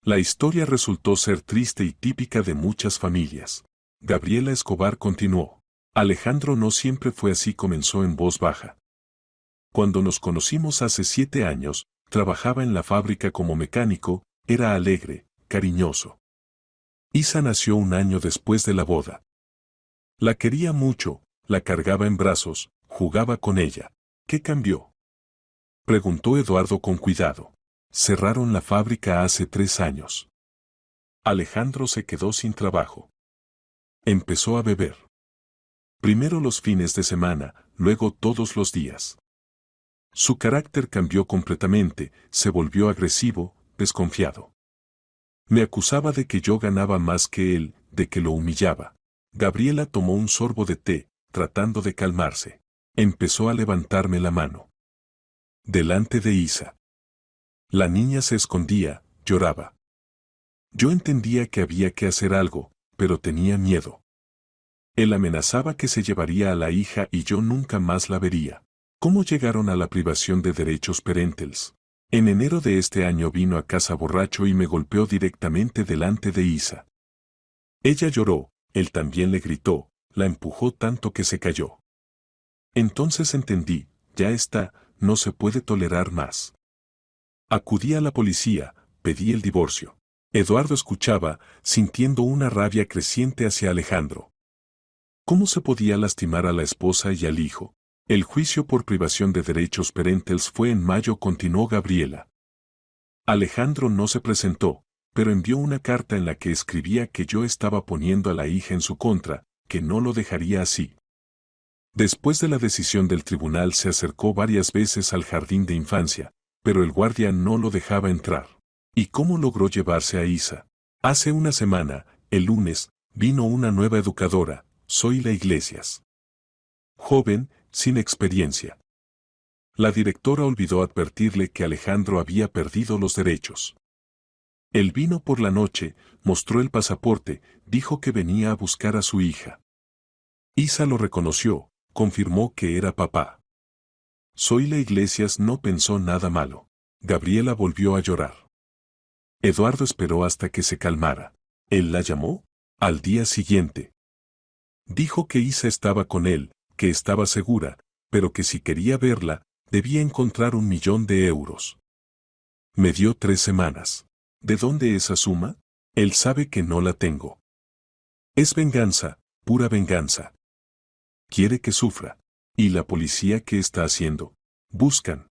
Speaker 1: La historia resultó ser triste y típica de muchas familias. Gabriela Escobar continuó. Alejandro no siempre fue así, comenzó en voz baja. Cuando nos conocimos hace 7 años, trabajaba en la fábrica como mecánico, era alegre, cariñoso. Isa nació un año después de la boda. La quería mucho, la cargaba en brazos, jugaba con ella. ¿Qué cambió?, preguntó Eduardo con cuidado. Cerraron la fábrica hace 3 años. Alejandro se quedó sin trabajo. Empezó a beber. Primero los fines de semana, luego todos los días. Su carácter cambió completamente, se volvió agresivo, desconfiado. Me acusaba de que yo ganaba más que él, de que lo humillaba. Gabriela tomó un sorbo de té, tratando de calmarse. Empezó a levantarme la mano. Delante de Isa. La niña se escondía, lloraba. Yo entendía que había que hacer algo, pero tenía miedo. Él amenazaba que se llevaría a la hija y yo nunca más la vería. ¿Cómo llegaron a la privación de derechos parentales? En enero de este año vino a casa borracho y me golpeó directamente delante de Isa. Ella lloró, él también le gritó, la empujó tanto que se cayó. Entonces entendí, ya está, no se puede tolerar más. Acudí a la policía, pedí el divorcio. Eduardo escuchaba, sintiendo una rabia creciente hacia Alejandro. ¿Cómo se podía lastimar a la esposa y al hijo? El juicio por privación de derechos parentales fue en mayo, continuó Gabriela. Alejandro no se presentó, pero envió una carta en la que escribía que yo estaba poniendo a la hija en su contra, que no lo dejaría así. Después de la decisión del tribunal se acercó varias veces al jardín de infancia, pero el guardia no lo dejaba entrar. ¿Y cómo logró llevarse a Isa? Hace una semana, el lunes, vino una nueva educadora, Zoila Iglesias. Joven, sin experiencia. La directora olvidó advertirle que Alejandro había perdido los derechos. Él vino por la noche, mostró el pasaporte, dijo que venía a buscar a su hija. Isa lo reconoció, confirmó que era papá. Zoila Iglesias no pensó nada malo. Gabriela volvió a llorar. Eduardo esperó hasta que se calmara. Él la llamó al día siguiente. Dijo que Isa estaba con él, que estaba segura, pero que si quería verla, debía encontrar 1.000.000 de euros. Me dio 3 semanas. ¿De dónde esa suma? Él sabe que no la tengo. Es venganza, pura venganza. Quiere que sufra. ¿Y la policía qué está haciendo? Buscan.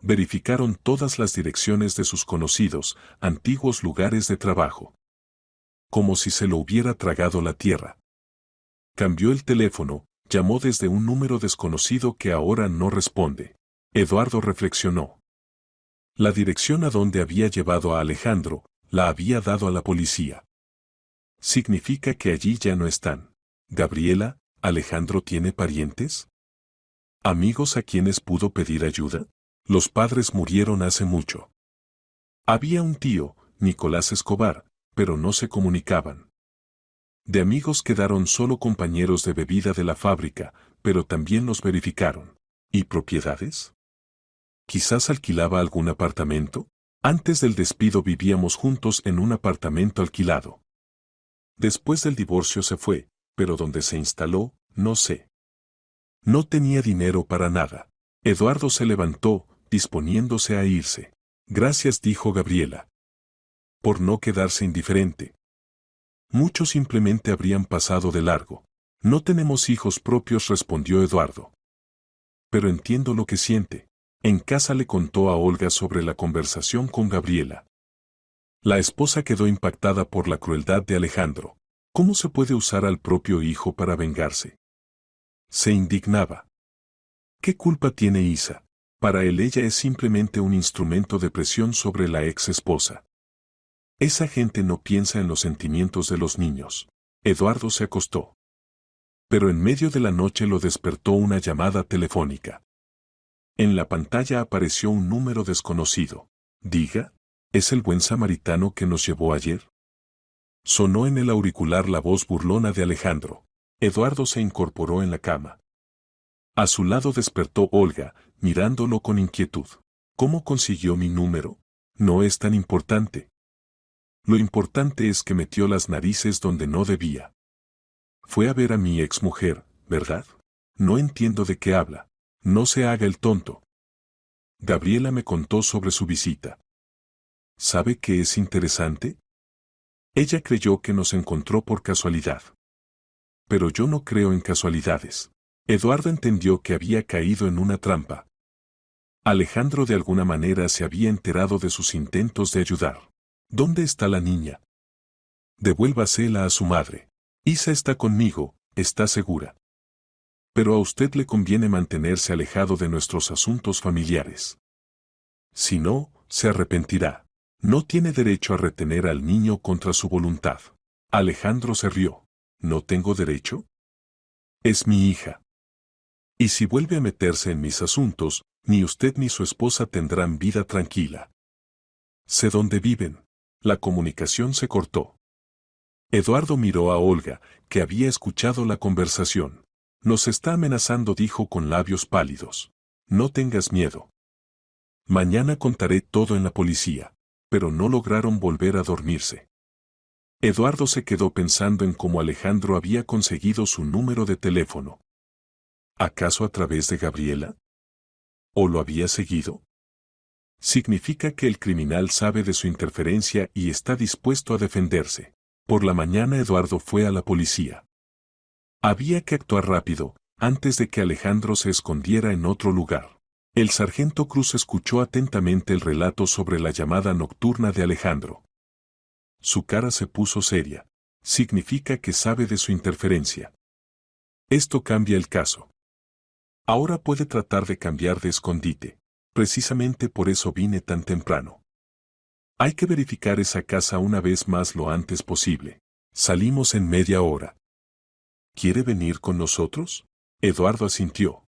Speaker 1: Verificaron todas las direcciones de sus conocidos, antiguos lugares de trabajo. Como si se lo hubiera tragado la tierra. Cambió el teléfono, llamó desde un número desconocido que ahora no responde. Eduardo reflexionó. La dirección a donde había llevado a Alejandro, la había dado a la policía. Significa que allí ya no están. Gabriela, ¿Alejandro tiene parientes? ¿Amigos a quienes pudo pedir ayuda? Los padres murieron hace mucho. Había un tío, Nicolás Escobar, pero no se comunicaban. De amigos quedaron solo compañeros de bebida de la fábrica, pero también los verificaron. ¿Y propiedades? ¿Quizás alquilaba algún apartamento? Antes del despido vivíamos juntos en un apartamento alquilado. Después del divorcio se fue, pero donde se instaló, no sé. No tenía dinero para nada. Eduardo se levantó, disponiéndose a irse. Gracias, dijo Gabriela. Por no quedarse indiferente. Muchos simplemente habrían pasado de largo. No tenemos hijos propios, respondió Eduardo. Pero entiendo lo que siente. En casa le contó a Olga sobre la conversación con Gabriela. La esposa quedó impactada por la crueldad de Alejandro. ¿Cómo se puede usar al propio hijo para vengarse? Se indignaba. ¿Qué culpa tiene Isa? Para él ella es simplemente un instrumento de presión sobre la ex esposa. Esa gente no piensa en los sentimientos de los niños. Eduardo se acostó. Pero en medio de la noche lo despertó una llamada telefónica. En la pantalla apareció un número desconocido. Diga, ¿es el buen samaritano que nos llevó ayer? Sonó en el auricular la voz burlona de Alejandro. Eduardo se incorporó en la cama. A su lado despertó Olga, mirándolo con inquietud. ¿Cómo consiguió mi número? No es tan importante. Lo importante es que metió las narices donde no debía. Fue a ver a mi exmujer, ¿verdad? No entiendo de qué habla. No se haga el tonto. Gabriela me contó sobre su visita. ¿Sabe qué es interesante? Ella creyó que nos encontró por casualidad. Pero yo no creo en casualidades. Eduardo entendió que había caído en una trampa. Alejandro de alguna manera se había enterado de sus intentos de ayudar. ¿Dónde está la niña? Devuélvasela a su madre. Isa está conmigo, está segura. Pero a usted le conviene mantenerse alejado de nuestros asuntos familiares. Si no, se arrepentirá. No tiene derecho a retener al niño contra su voluntad. Alejandro se rió. ¿No tengo derecho? Es mi hija. Y si vuelve a meterse en mis asuntos, ni usted ni su esposa tendrán vida tranquila. Sé dónde viven. La comunicación se cortó. Eduardo miró a Olga, que había escuchado la conversación. Nos está amenazando, dijo con labios pálidos. No tengas miedo. Mañana contaré todo en la policía. Pero no lograron volver a dormirse. Eduardo se quedó pensando en cómo Alejandro había conseguido su número de teléfono. ¿Acaso a través de Gabriela? ¿O lo había seguido? Significa que el criminal sabe de su interferencia y está dispuesto a defenderse. Por la mañana Eduardo fue a la policía. Había que actuar rápido, antes de que Alejandro se escondiera en otro lugar. El sargento Cruz escuchó atentamente el relato sobre la llamada nocturna de Alejandro. Su cara se puso seria. Significa que sabe de su interferencia. Esto cambia el caso. Ahora puede tratar de cambiar de escondite. Precisamente por eso vine tan temprano. Hay que verificar esa casa una vez más lo antes posible. Salimos en media hora. ¿Quiere venir con nosotros? Eduardo asintió.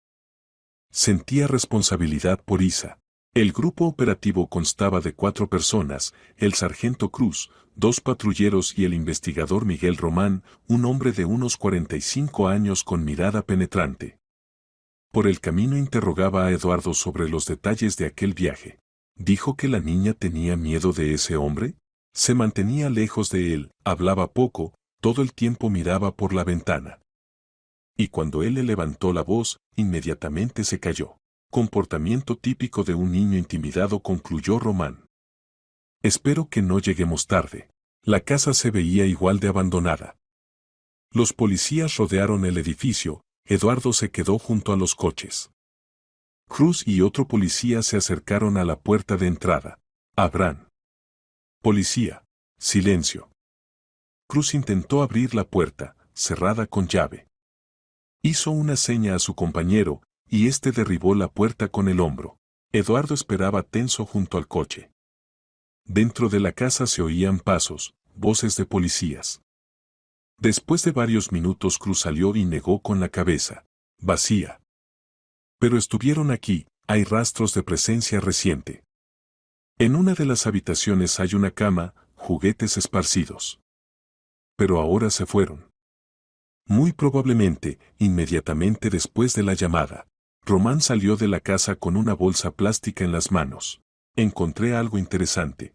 Speaker 1: Sentía responsabilidad por Isa. El grupo operativo constaba de 4 personas, el sargento Cruz, 2 patrulleros y el investigador Miguel Román, un hombre de unos 45 años con mirada penetrante. Por el camino interrogaba a Eduardo sobre los detalles de aquel viaje. ¿Dijo que la niña tenía miedo de ese hombre? Se mantenía lejos de él, hablaba poco, todo el tiempo miraba por la ventana. Y cuando él le levantó la voz, inmediatamente se calló. Comportamiento típico de un niño intimidado, concluyó Román. Espero que no lleguemos tarde. La casa se veía igual de abandonada. Los policías rodearon el edificio. Eduardo se quedó junto a los coches. Cruz y otro policía se acercaron a la puerta de entrada. Abran. Policía. Silencio. Cruz intentó abrir la puerta, cerrada con llave. Hizo una seña a su compañero, y éste derribó la puerta con el hombro. Eduardo esperaba tenso junto al coche. Dentro de la casa se oían pasos, voces de policías. Después de varios minutos Cruz salió y negó con la cabeza. Vacía. Pero estuvieron aquí, hay rastros de presencia reciente. En una de las habitaciones hay una cama, juguetes esparcidos. Pero ahora se fueron. Muy probablemente, inmediatamente después de la llamada. Román salió de la casa con una bolsa plástica en las manos. Encontré algo interesante.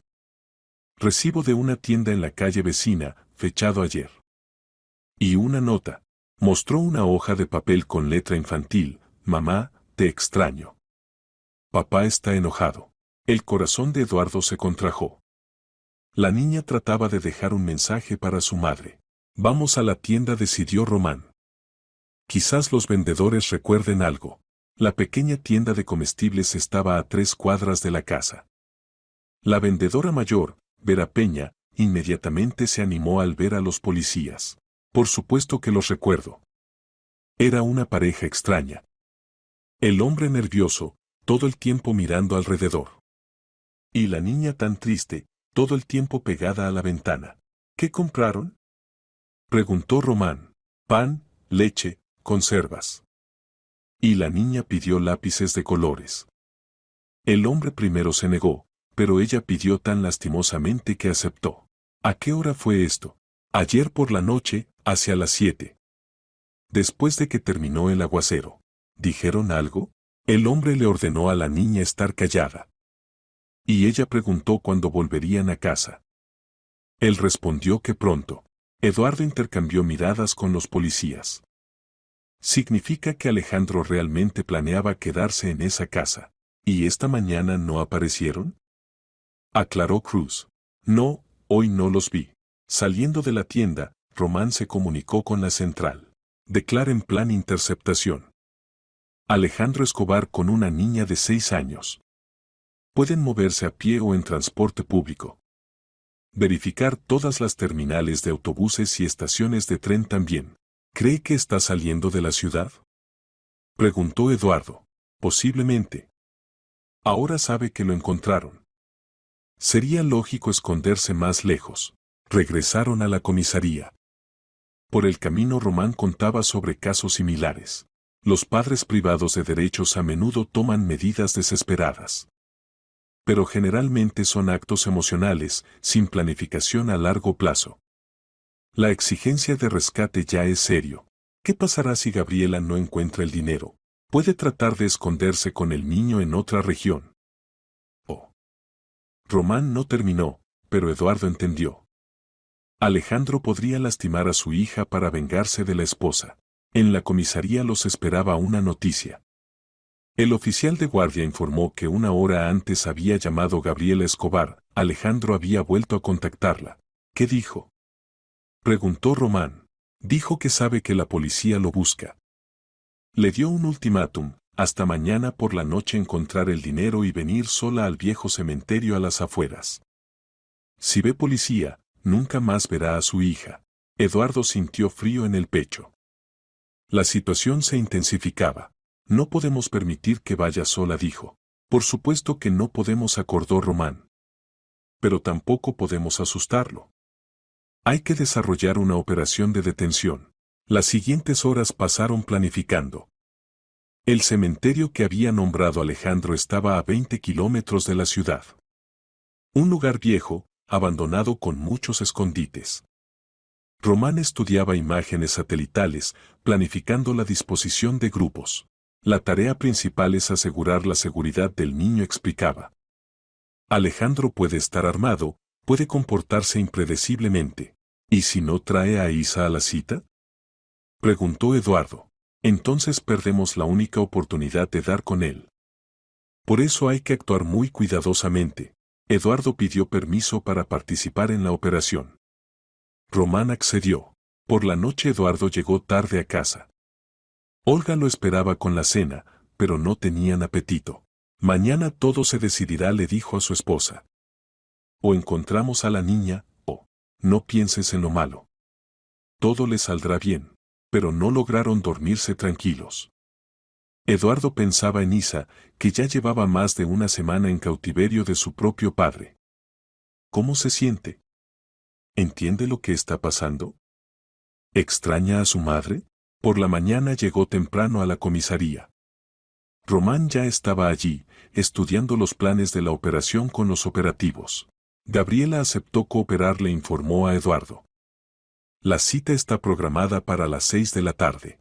Speaker 1: Recibo de una tienda en la calle vecina, fechado ayer. Y una nota. Mostró una hoja de papel con letra infantil. Mamá, te extraño. Papá está enojado. El corazón de Eduardo se contrajo. La niña trataba de dejar un mensaje para su madre. Vamos a la tienda, decidió Román. Quizás los vendedores recuerden algo. La pequeña tienda de comestibles estaba a 3 cuadras de la casa. La vendedora mayor, Vera Peña, inmediatamente se animó al ver a los policías. Por supuesto que los recuerdo. Era una pareja extraña. El hombre nervioso, todo el tiempo mirando alrededor. Y la niña tan triste, todo el tiempo pegada a la ventana. ¿Qué compraron? Preguntó Román. Pan, leche, conservas. Y la niña pidió lápices de colores. El hombre primero se negó, pero ella pidió tan lastimosamente que aceptó. ¿A qué hora fue esto? Ayer por la noche, hacia las 7. Después de que terminó el aguacero. ¿Dijeron algo? El hombre le ordenó a la niña estar callada. Y ella preguntó cuándo volverían a casa. Él respondió que pronto. Eduardo intercambió miradas con los policías. Significa que Alejandro realmente planeaba quedarse en esa casa. ¿Y esta mañana no aparecieron? Aclaró Cruz. No, hoy no los vi. Saliendo de la tienda, Román se comunicó con la central. Declaren plan interceptación. Alejandro Escobar con una niña de 6 años. Pueden moverse a pie o en transporte público. Verificar todas las terminales de autobuses y estaciones de tren también. ¿Cree que está saliendo de la ciudad? Preguntó Eduardo. Posiblemente. Ahora sabe que lo encontraron. Sería lógico esconderse más lejos. Regresaron a la comisaría. Por el camino Román contaba sobre casos similares. Los padres privados de derechos a menudo toman medidas desesperadas. Pero generalmente son actos emocionales, sin planificación a largo plazo. La exigencia de rescate ya es serio. ¿Qué pasará si Gabriela no encuentra el dinero? Puede tratar de esconderse con el niño en otra región. Oh. Román no terminó, pero Eduardo entendió. Alejandro podría lastimar a su hija para vengarse de la esposa. En la comisaría los esperaba una noticia. El oficial de guardia informó que una hora antes había llamado Gabriela Escobar. Alejandro había vuelto a contactarla. ¿Qué dijo? Preguntó Román. Dijo que sabe que la policía lo busca. Le dio un ultimátum, hasta mañana por la noche encontrar el dinero y venir sola al viejo cementerio a las afueras. Si ve policía, nunca más verá a su hija. Eduardo sintió frío en el pecho. La situación se intensificaba. No podemos permitir que vaya sola, dijo. Por supuesto que no podemos, acordó Román. Pero tampoco podemos asustarlo. Hay que desarrollar una operación de detención. Las siguientes horas pasaron planificando. El cementerio que había nombrado Alejandro estaba a 20 kilómetros de la ciudad. Un lugar viejo, abandonado con muchos escondites. Román estudiaba imágenes satelitales, planificando la disposición de grupos. La tarea principal es asegurar la seguridad del niño, explicaba. Alejandro puede estar armado, puede comportarse impredeciblemente. ¿Y si no trae a Isa a la cita? Preguntó Eduardo. Entonces perdemos la única oportunidad de dar con él. Por eso hay que actuar muy cuidadosamente. Eduardo pidió permiso para participar en la operación. Román accedió. Por la noche Eduardo llegó tarde a casa. Olga lo esperaba con la cena, pero no tenían apetito. Mañana todo se decidirá, le dijo a su esposa. O encontramos a la niña, o no pienses en lo malo. Todo le saldrá bien, pero no lograron dormirse tranquilos. Eduardo pensaba en Isa, que ya llevaba más de una semana en cautiverio de su propio padre. ¿Cómo se siente? ¿Entiende lo que está pasando? ¿Extraña a su madre? Por la mañana llegó temprano a la comisaría. Román ya estaba allí, estudiando los planes de la operación con los operativos. Gabriela aceptó cooperar, le informó a Eduardo. La cita está programada para las 6 de la tarde.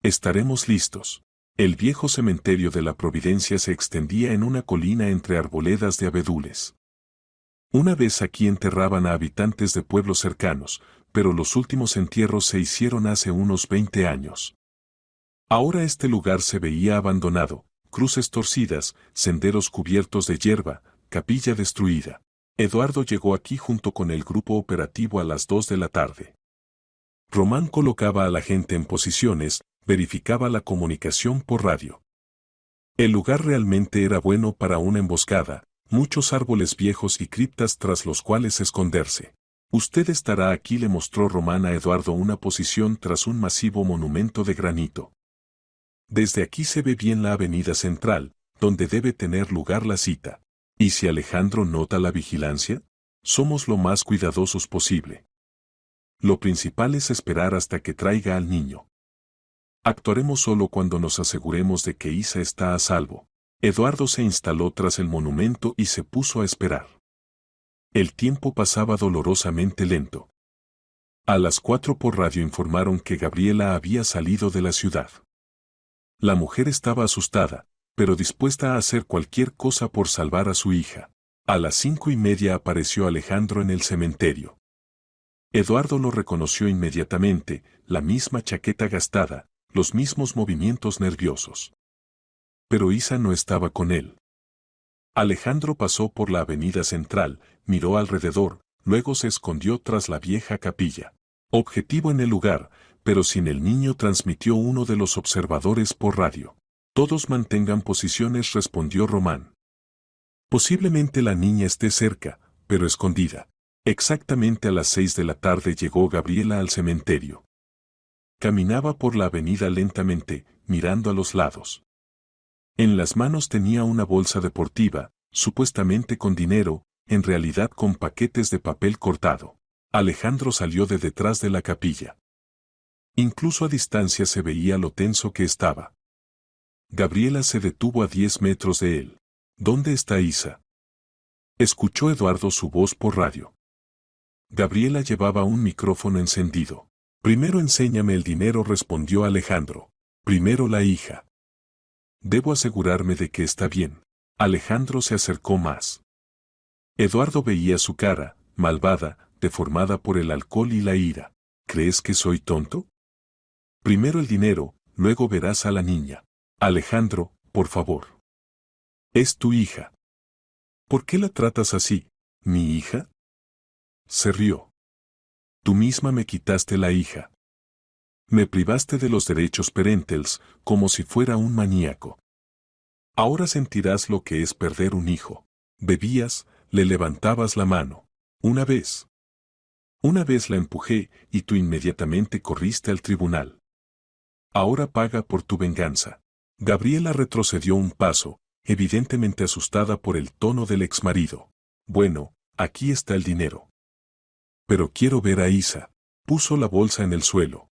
Speaker 1: Estaremos listos. El viejo cementerio de la Providencia se extendía en una colina entre arboledas de abedules. Una vez aquí enterraban a habitantes de pueblos cercanos, pero los últimos entierros se hicieron hace unos 20 años. Ahora este lugar se veía abandonado, cruces torcidas, senderos cubiertos de hierba, capilla destruida. Eduardo llegó aquí junto con el grupo operativo a las 2 de la tarde. Román colocaba a la gente en posiciones, verificaba la comunicación por radio. El lugar realmente era bueno para una emboscada, muchos árboles viejos y criptas tras los cuales esconderse. Usted estará aquí, le mostró Román a Eduardo una posición tras un masivo monumento de granito. Desde aquí se ve bien la avenida central, donde debe tener lugar la cita. ¿Y si Alejandro nota la vigilancia? Somos lo más cuidadosos posible. Lo principal es esperar hasta que traiga al niño. Actuaremos solo cuando nos aseguremos de que Isa está a salvo. Eduardo se instaló tras el monumento y se puso a esperar. El tiempo pasaba dolorosamente lento. A las 4 por radio informaron que Gabriela había salido de la ciudad. La mujer estaba asustada, pero dispuesta a hacer cualquier cosa por salvar a su hija. A las 5:30 apareció Alejandro en el cementerio. Eduardo lo reconoció inmediatamente, la misma chaqueta gastada, los mismos movimientos nerviosos. Pero Isa no estaba con él. Alejandro pasó por la avenida central, miró alrededor, luego se escondió tras la vieja capilla. Objetivo en el lugar, pero sin el niño, transmitió uno de los observadores por radio. Todos mantengan posiciones, respondió Román. Posiblemente la niña esté cerca, pero escondida. Exactamente a las 6 de la tarde llegó Gabriela al cementerio. Caminaba por la avenida lentamente, mirando a los lados. En las manos tenía una bolsa deportiva, supuestamente con dinero, en realidad con paquetes de papel cortado. Alejandro salió de detrás de la capilla. Incluso a distancia se veía lo tenso que estaba. Gabriela se detuvo a 10 metros de él. ¿Dónde está Isa? Escuchó Eduardo su voz por radio. Gabriela llevaba un micrófono encendido. Primero enséñame el dinero, respondió Alejandro. Primero la hija. Debo asegurarme de que está bien. Alejandro se acercó más. Eduardo veía su cara, malvada, deformada por el alcohol y la ira. ¿Crees que soy tonto? Primero el dinero, luego verás a la niña. Alejandro, por favor. Es tu hija. ¿Por qué la tratas así? ¿Mi hija? Se rió. Tú misma me quitaste la hija. Me privaste de los derechos parentales, como si fuera un maníaco. Ahora sentirás lo que es perder un hijo. Bebías, le levantabas la mano. Una vez. Una vez la empujé y tú inmediatamente corriste al tribunal. Ahora paga por tu venganza. Gabriela retrocedió un paso, evidentemente asustada por el tono del exmarido. Bueno, aquí está el dinero. Pero quiero ver a Isa. Puso la bolsa en el suelo.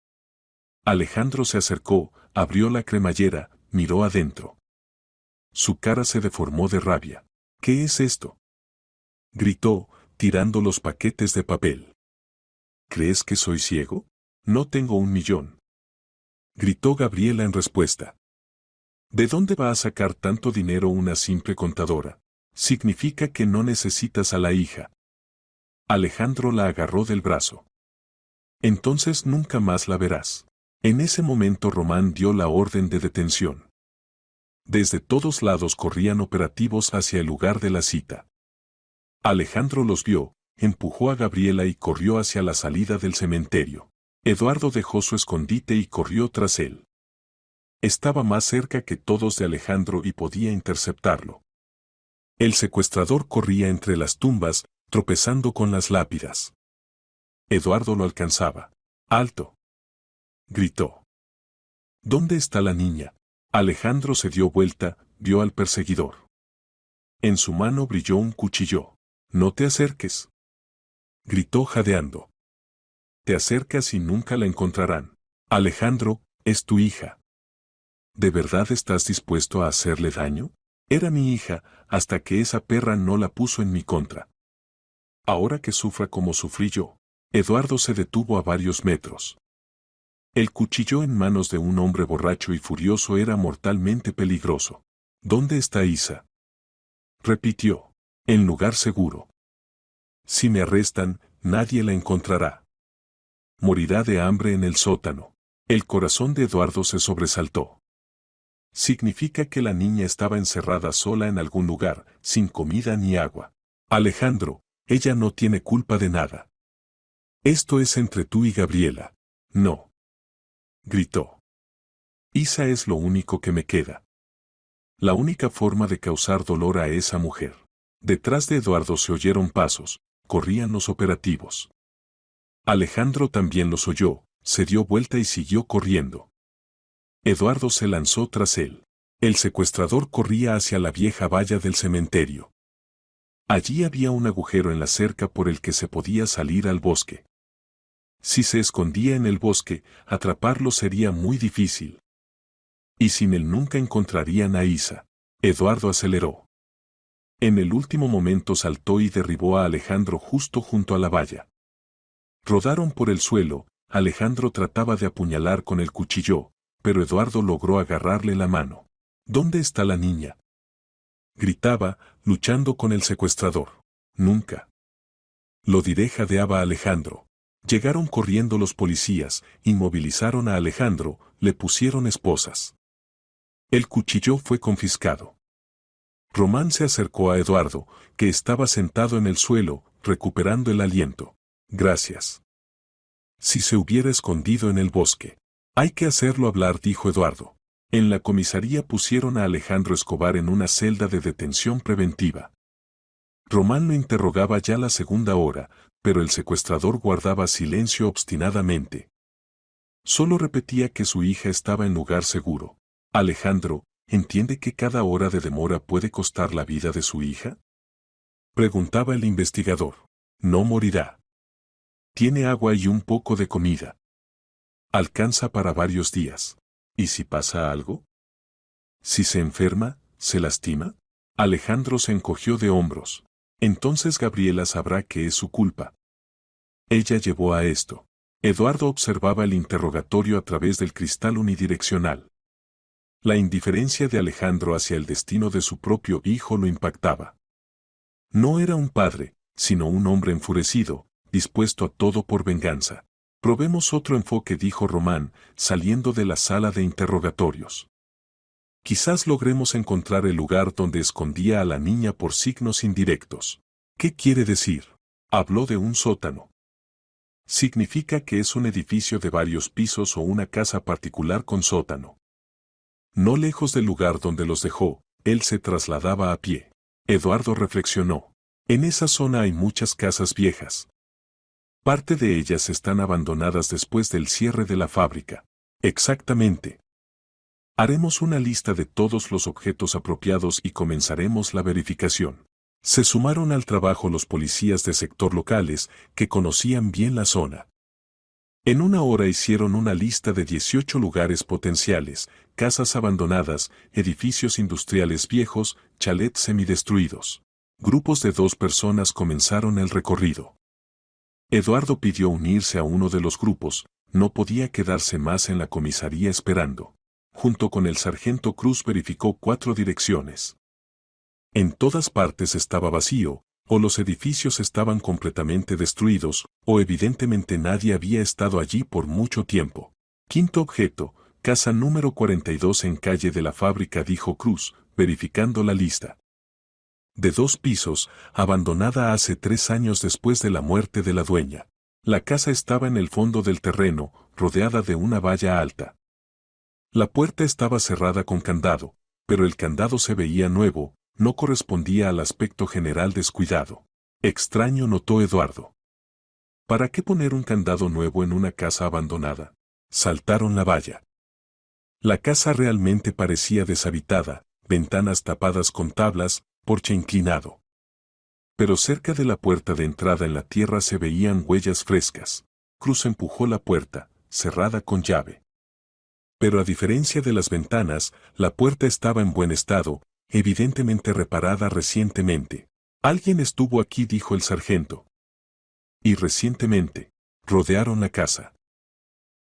Speaker 1: Alejandro se acercó, abrió la cremallera, miró adentro. Su cara se deformó de rabia. ¿Qué es esto? Gritó, tirando los paquetes de papel. ¿Crees que soy ciego? No tengo 1 millón. Gritó Gabriela en respuesta. ¿De dónde va a sacar tanto dinero una simple contadora? Significa que no necesitas a la hija. Alejandro la agarró del brazo. Entonces nunca más la verás. En ese momento Román dio la orden de detención. Desde todos lados corrían operativos hacia el lugar de la cita. Alejandro los vio, empujó a Gabriela y corrió hacia la salida del cementerio. Eduardo dejó su escondite y corrió tras él. Estaba más cerca que todos de Alejandro y podía interceptarlo. El secuestrador corría entre las tumbas, tropezando con las lápidas. Eduardo lo alcanzaba. ¡Alto! Gritó. ¿Dónde está la niña? Alejandro se dio vuelta, vio al perseguidor. En su mano brilló un cuchillo. No te acerques. Gritó jadeando. Te acercas y nunca la encontrarán. Alejandro, es tu hija. ¿De verdad estás dispuesto a hacerle daño? Era mi hija, hasta que esa perra no la puso en mi contra. Ahora que sufra como sufrí yo. Eduardo se detuvo a varios metros. El cuchillo en manos de un hombre borracho y furioso era mortalmente peligroso. ¿Dónde está Isa? Repitió. En lugar seguro. Si me arrestan, nadie la encontrará. Morirá de hambre en el sótano. El corazón de Eduardo se sobresaltó. Significa que la niña estaba encerrada sola en algún lugar, sin comida ni agua. Alejandro, ella no tiene culpa de nada. Esto es entre tú y Gabriela. No. Gritó. Isa es lo único que me queda. La única forma de causar dolor a esa mujer. Detrás de Eduardo se oyeron pasos, corrían los operativos. Alejandro también los oyó, se dio vuelta y siguió corriendo. Eduardo se lanzó tras él. El secuestrador corría hacia la vieja valla del cementerio. Allí había un agujero en la cerca por el que se podía salir al bosque. Si se escondía en el bosque, atraparlo sería muy difícil. Y sin él nunca encontrarían a Isa. Eduardo aceleró. En el último momento saltó y derribó a Alejandro justo junto a la valla. Rodaron por el suelo, Alejandro trataba de apuñalar con el cuchillo, pero Eduardo logró agarrarle la mano. ¿Dónde está la niña? Gritaba, luchando con el secuestrador. Nunca. Lo diré, jadeaba Alejandro. Llegaron corriendo los policías, inmovilizaron a Alejandro, le pusieron esposas. El cuchillo fue confiscado. Román se acercó a Eduardo, que estaba sentado en el suelo, recuperando el aliento. Gracias. Si se hubiera escondido en el bosque. Hay que hacerlo hablar, dijo Eduardo. En la comisaría pusieron a Alejandro Escobar en una celda de detención preventiva. Román lo interrogaba ya la segunda hora, pero el secuestrador guardaba silencio obstinadamente. Solo repetía que su hija estaba en lugar seguro. Alejandro, ¿entiende que cada hora de demora puede costar la vida de su hija? Preguntaba el investigador. No morirá. Tiene agua y un poco de comida. Alcanza para varios días. ¿Y si pasa algo? ¿Si se enferma, se lastima? Alejandro se encogió de hombros. Entonces Gabriela sabrá que es su culpa. Ella llevó a esto. Eduardo observaba el interrogatorio a través del cristal unidireccional. La indiferencia de Alejandro hacia el destino de su propio hijo lo impactaba. No era un padre, sino un hombre enfurecido, dispuesto a todo por venganza. Probemos otro enfoque, dijo Román, saliendo de la sala de interrogatorios. Quizás logremos encontrar el lugar donde escondía a la niña por signos indirectos. ¿Qué quiere decir? Habló de un sótano. Significa que es un edificio de varios pisos o una casa particular con sótano. No lejos del lugar donde los dejó, él se trasladaba a pie. Eduardo reflexionó. En esa zona hay muchas casas viejas. Parte de ellas están abandonadas después del cierre de la fábrica. Exactamente. Haremos una lista de todos los objetos apropiados y comenzaremos la verificación. Se sumaron al trabajo los policías de sector locales, que conocían bien la zona. En una hora hicieron una lista de 18 lugares potenciales, casas abandonadas, edificios industriales viejos, chalets semidestruidos. Grupos de 2 personas comenzaron el recorrido. Eduardo pidió unirse a uno de los grupos, no podía quedarse más en la comisaría esperando. Junto con el sargento Cruz verificó 4 direcciones. En todas partes estaba vacío, o los edificios estaban completamente destruidos, o evidentemente nadie había estado allí por mucho tiempo. Quinto objeto, casa número 42 en calle de la fábrica, dijo Cruz, verificando la lista. De 2 pisos, abandonada hace 3 años después de la muerte de la dueña. La casa estaba en el fondo del terreno, rodeada de una valla alta. La puerta estaba cerrada con candado, pero el candado se veía nuevo, no correspondía al aspecto general descuidado. Extraño, notó Eduardo. ¿Para qué poner un candado nuevo en una casa abandonada? Saltaron la valla. La casa realmente parecía deshabitada, ventanas tapadas con tablas, porche inclinado. Pero cerca de la puerta de entrada en la tierra se veían huellas frescas. Cruz empujó la puerta, cerrada con llave. Pero a diferencia de las ventanas, la puerta estaba en buen estado, evidentemente reparada recientemente. Alguien estuvo aquí, dijo el sargento. Y recientemente, rodearon la casa.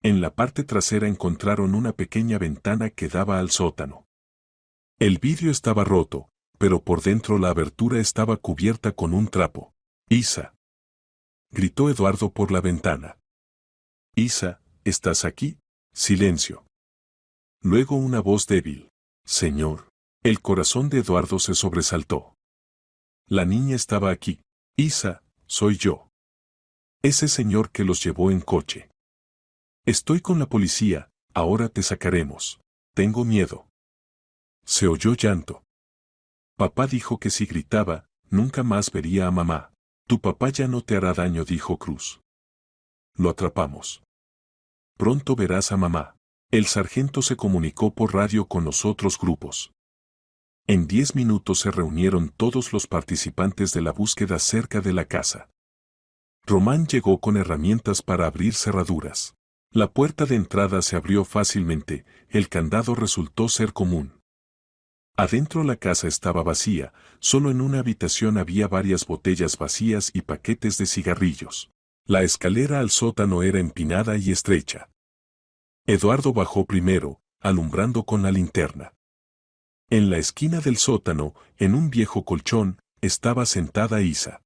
Speaker 1: En la parte trasera encontraron una pequeña ventana que daba al sótano. El vidrio estaba roto, pero por dentro la abertura estaba cubierta con un trapo. Isa. Gritó Eduardo por la ventana. Isa, ¿estás aquí? Silencio. Luego una voz débil. Señor. El corazón de Eduardo se sobresaltó. La niña estaba aquí. Isa, soy yo. Ese señor que los llevó en coche. Estoy con la policía, ahora te sacaremos. Tengo miedo. Se oyó llanto. Papá dijo que si gritaba, nunca más vería a mamá. Tu papá ya no te hará daño, dijo Cruz. Lo atrapamos. Pronto verás a mamá. El sargento se comunicó por radio con los otros grupos. En 10 minutos se reunieron todos los participantes de la búsqueda cerca de la casa. Román llegó con herramientas para abrir cerraduras. La puerta de entrada se abrió fácilmente, el candado resultó ser común. Adentro la casa estaba vacía, solo en una habitación había varias botellas vacías y paquetes de cigarrillos. La escalera al sótano era empinada y estrecha. Eduardo bajó primero, alumbrando con la linterna. En la esquina del sótano, en un viejo colchón, estaba sentada Isa.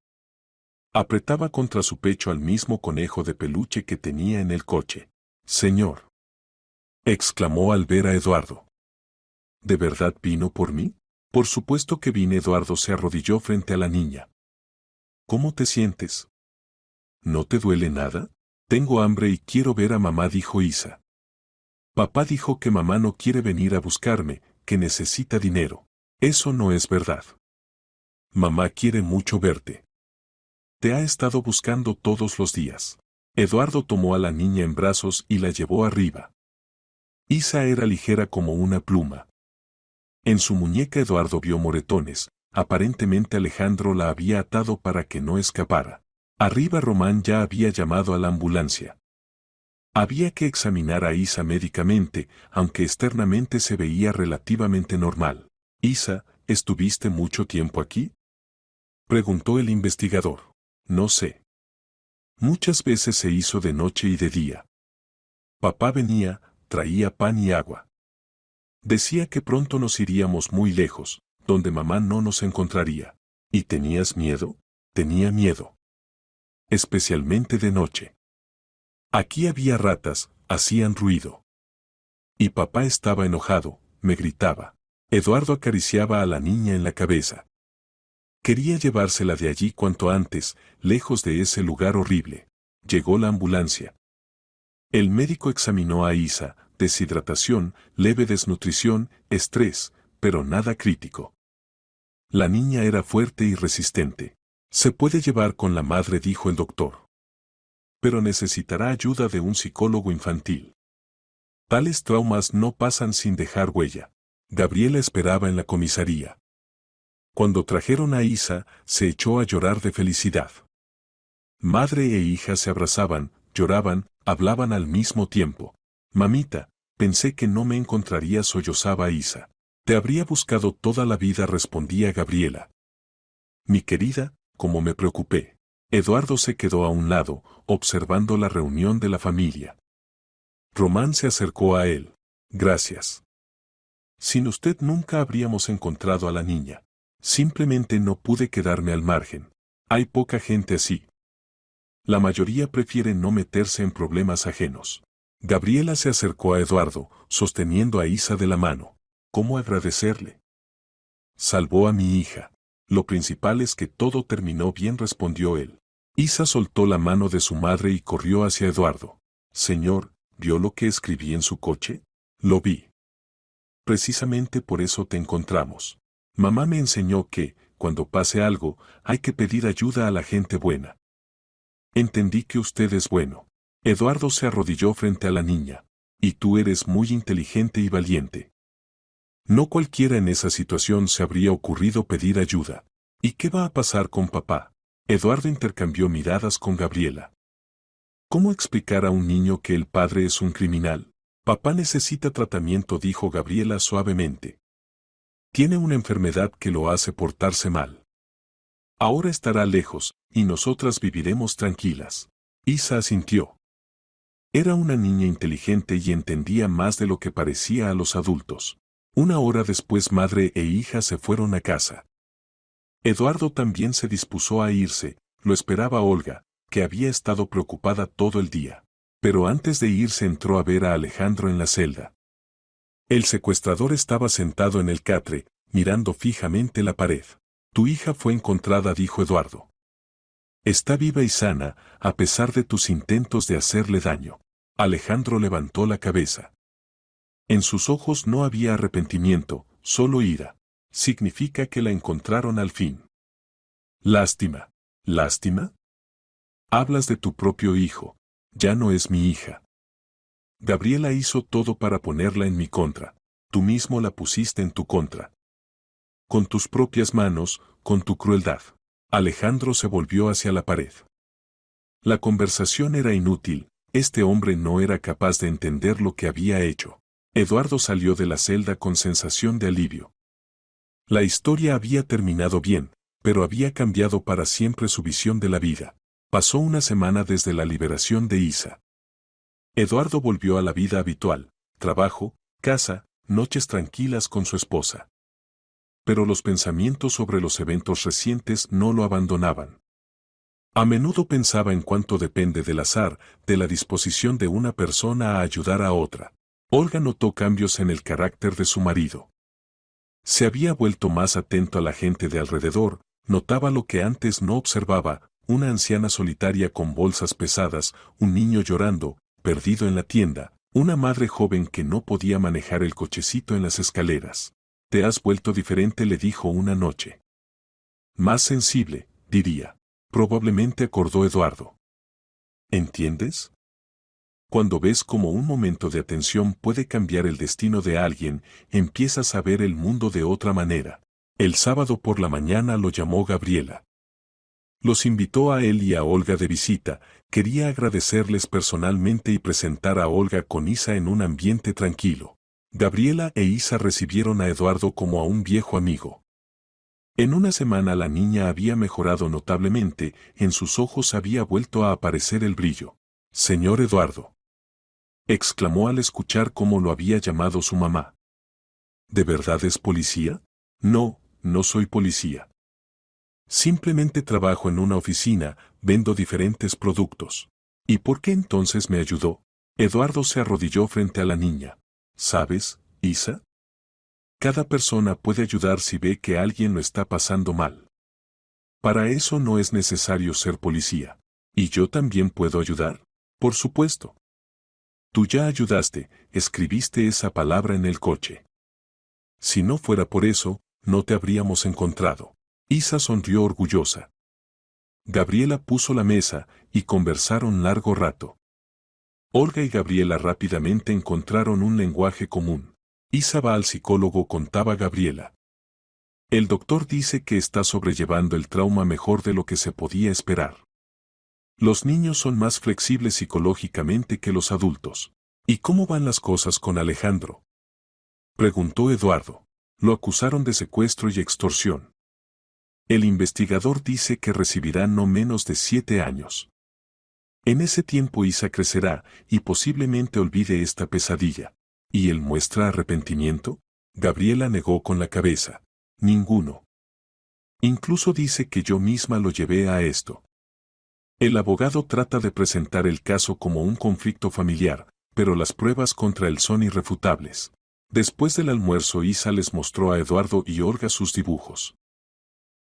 Speaker 1: Apretaba contra su pecho al mismo conejo de peluche que tenía en el coche. «Señor», exclamó al ver a Eduardo. ¿De verdad vino por mí? Por supuesto que vine. Eduardo se arrodilló frente a la niña. ¿Cómo te sientes? ¿No te duele nada? Tengo hambre y quiero ver a mamá, dijo Isa. Papá dijo que mamá no quiere venir a buscarme, que necesita dinero. Eso no es verdad. Mamá quiere mucho verte. Te ha estado buscando todos los días. Eduardo tomó a la niña en brazos y la llevó arriba. Isa era ligera como una pluma. En su muñeca Eduardo vio moretones, aparentemente Alejandro la había atado para que no escapara. Arriba Román ya había llamado a la ambulancia. Había que examinar a Isa médicamente, aunque externamente se veía relativamente normal. Isa, ¿estuviste mucho tiempo aquí? Preguntó el investigador. No sé. Muchas veces se hizo de noche y de día. Papá venía, traía pan y agua. Decía que pronto nos iríamos muy lejos, donde mamá no nos encontraría. ¿Y tenías miedo? Tenía miedo. Especialmente de noche. Aquí había ratas, hacían ruido. Y papá estaba enojado, me gritaba. Eduardo acariciaba a la niña en la cabeza. Quería llevársela de allí cuanto antes, lejos de ese lugar horrible. Llegó la ambulancia. El médico examinó a Isa, deshidratación, leve desnutrición, estrés, pero nada crítico. La niña era fuerte y resistente. Se puede llevar con la madre, dijo el doctor. Pero necesitará ayuda de un psicólogo infantil. Tales traumas no pasan sin dejar huella. Gabriela esperaba en la comisaría. Cuando trajeron a Isa, se echó a llorar de felicidad. Madre e hija se abrazaban, lloraban, hablaban al mismo tiempo. Mamita, pensé que no me encontraría, sollozaba Isa. Te habría buscado toda la vida, respondía Gabriela. Mi querida, cómo me preocupé. Eduardo se quedó a un lado, observando la reunión de la familia. Román se acercó a él. Gracias. Sin usted nunca habríamos encontrado a la niña. Simplemente no pude quedarme al margen. Hay poca gente así. La mayoría prefiere no meterse en problemas ajenos. Gabriela se acercó a Eduardo, sosteniendo a Isa de la mano. ¿Cómo agradecerle? Salvó a mi hija. Lo principal es que todo terminó bien, respondió él. Isa soltó la mano de su madre y corrió hacia Eduardo. Señor, ¿vio lo que escribí en su coche? Lo vi. Precisamente por eso te encontramos. Mamá me enseñó que, cuando pase algo, hay que pedir ayuda a la gente buena. Entendí que usted es bueno. Eduardo se arrodilló frente a la niña. Y tú eres muy inteligente y valiente. No cualquiera en esa situación se habría ocurrido pedir ayuda. ¿Y qué va a pasar con papá? Eduardo intercambió miradas con Gabriela. ¿Cómo explicar a un niño que el padre es un criminal? Papá necesita tratamiento, dijo Gabriela suavemente. Tiene una enfermedad que lo hace portarse mal. Ahora estará lejos, y nosotras viviremos tranquilas. Isa asintió. Era una niña inteligente y entendía más de lo que parecía a los adultos. Una hora después madre e hija se fueron a casa. Eduardo también se dispuso a irse, lo esperaba Olga, que había estado preocupada todo el día. Pero antes de irse entró a ver a Alejandro en la celda. El secuestrador estaba sentado en el catre, mirando fijamente la pared. Tu hija fue encontrada, dijo Eduardo. Está viva y sana, a pesar de tus intentos de hacerle daño. Alejandro levantó la cabeza. En sus ojos no había arrepentimiento, solo ira. Significa que la encontraron al fin. Lástima. ¿Lástima? Hablas de tu propio hijo. Ya no es mi hija. Gabriela hizo todo para ponerla en mi contra. Tú mismo la pusiste en tu contra. Con tus propias manos, con tu crueldad. Alejandro se volvió hacia la pared. La conversación era inútil, este hombre no era capaz de entender lo que había hecho. Eduardo salió de la celda con sensación de alivio. La historia había terminado bien, pero había cambiado para siempre su visión de la vida. Pasó una semana desde la liberación de Isa. Eduardo volvió a la vida habitual, trabajo, casa, noches tranquilas con su esposa. Pero los pensamientos sobre los eventos recientes no lo abandonaban. A menudo pensaba en cuánto depende del azar, de la disposición de una persona a ayudar a otra. Olga notó cambios en el carácter de su marido. Se había vuelto más atento a la gente de alrededor, notaba lo que antes no observaba, una anciana solitaria con bolsas pesadas, un niño llorando, perdido en la tienda, una madre joven que no podía manejar el cochecito en las escaleras. Te has vuelto diferente, le dijo una noche. Más sensible, diría. Probablemente, acordó Eduardo. ¿Entiendes? Cuando ves cómo un momento de atención puede cambiar el destino de alguien, empiezas a ver el mundo de otra manera. El sábado por la mañana lo llamó Gabriela. Los invitó a él y a Olga de visita, quería agradecerles personalmente y presentar a Olga con Isa en un ambiente tranquilo. Gabriela e Isa recibieron a Eduardo como a un viejo amigo. En una semana la niña había mejorado notablemente, en sus ojos había vuelto a aparecer el brillo. «Señor Eduardo», exclamó al escuchar cómo lo había llamado su mamá. «¿De verdad es policía?» «No, no soy policía. Simplemente trabajo en una oficina, vendo diferentes productos». «¿Y por qué entonces me ayudó?» Eduardo se arrodilló frente a la niña. «¿Sabes, Isa? Cada persona puede ayudar si ve que alguien lo está pasando mal. Para eso no es necesario ser policía. ¿Y yo también puedo ayudar? Por supuesto. Tú ya ayudaste, escribiste esa palabra en el coche. Si no fuera por eso, no te habríamos encontrado». Isa sonrió orgullosa. Gabriela puso la mesa y conversaron largo rato. Olga y Gabriela rápidamente encontraron un lenguaje común. «Isa va al psicólogo», contaba Gabriela. «El doctor dice que está sobrellevando el trauma mejor de lo que se podía esperar. Los niños son más flexibles psicológicamente que los adultos». «¿Y cómo van las cosas con Alejandro?», preguntó Eduardo. «Lo acusaron de secuestro y extorsión. El investigador dice que recibirá no menos de 7 años. En ese tiempo Isa crecerá y posiblemente olvide esta pesadilla». «¿Y él muestra arrepentimiento?». Gabriela negó con la cabeza. «Ninguno. Incluso dice que yo misma lo llevé a esto». El abogado trata de presentar el caso como un conflicto familiar, pero las pruebas contra él son irrefutables. Después del almuerzo Isa les mostró a Eduardo y Olga sus dibujos.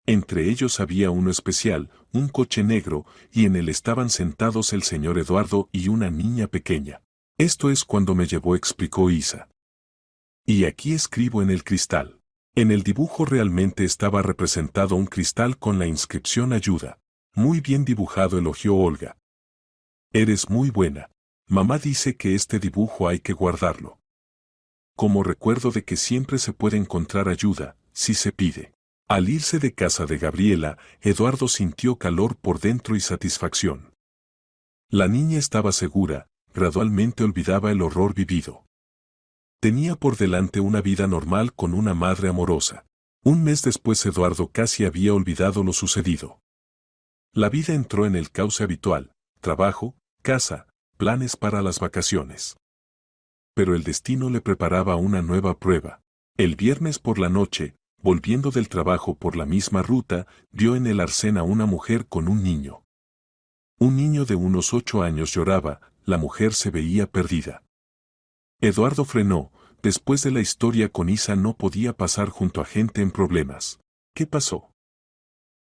Speaker 1: Entre ellos había uno especial, un coche negro, y en él estaban sentados el señor Eduardo y una niña pequeña. «Esto es cuando me llevó», explicó Isa. «Y aquí escribo en el cristal». En el dibujo realmente estaba representado un cristal con la inscripción «Ayuda». «Muy bien dibujado», elogió Olga. «Eres muy buena. Mamá dice que este dibujo hay que guardarlo como recuerdo de que siempre se puede encontrar ayuda, si se pide». Al irse de casa de Gabriela, Eduardo sintió calor por dentro y satisfacción. La niña estaba segura, gradualmente olvidaba el horror vivido. Tenía por delante una vida normal con una madre amorosa. Un mes después Eduardo casi había olvidado lo sucedido. La vida entró en el cauce habitual: trabajo, casa, planes para las vacaciones. Pero el destino le preparaba una nueva prueba. El viernes por la noche, volviendo del trabajo por la misma ruta, vio en el arcén a una mujer con un niño. Un niño de unos 8 años lloraba, la mujer se veía perdida. Eduardo frenó. Después de la historia con Isa no podía pasar junto a gente en problemas. «¿Qué pasó?»,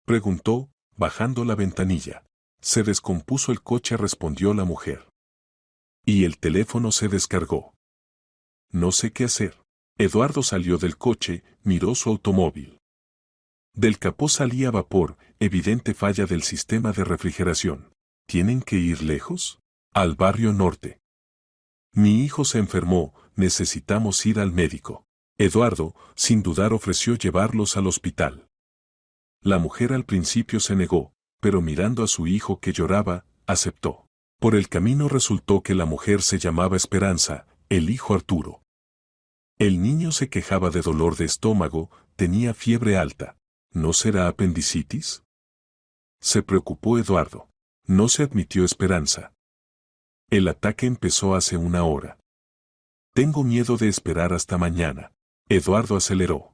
Speaker 1: preguntó, bajando la ventanilla. «Se descompuso el coche», respondió la mujer. «Y el teléfono se descargó. No sé qué hacer». Eduardo salió del coche, miró su automóvil. Del capó salía vapor, evidente falla del sistema de refrigeración. «¿Tienen que ir lejos?». «Al barrio norte. Mi hijo se enfermó, necesitamos ir al médico». Eduardo, sin dudar, ofreció llevarlos al hospital. La mujer al principio se negó, pero mirando a su hijo que lloraba, aceptó. Por el camino resultó que la mujer se llamaba Esperanza, el hijo Arturo. El niño se quejaba de dolor de estómago, tenía fiebre alta. «¿No será apendicitis?», se preocupó Eduardo. No se admitió Esperanza. «El ataque empezó hace 1 hora. Tengo miedo de esperar hasta mañana». Eduardo aceleró.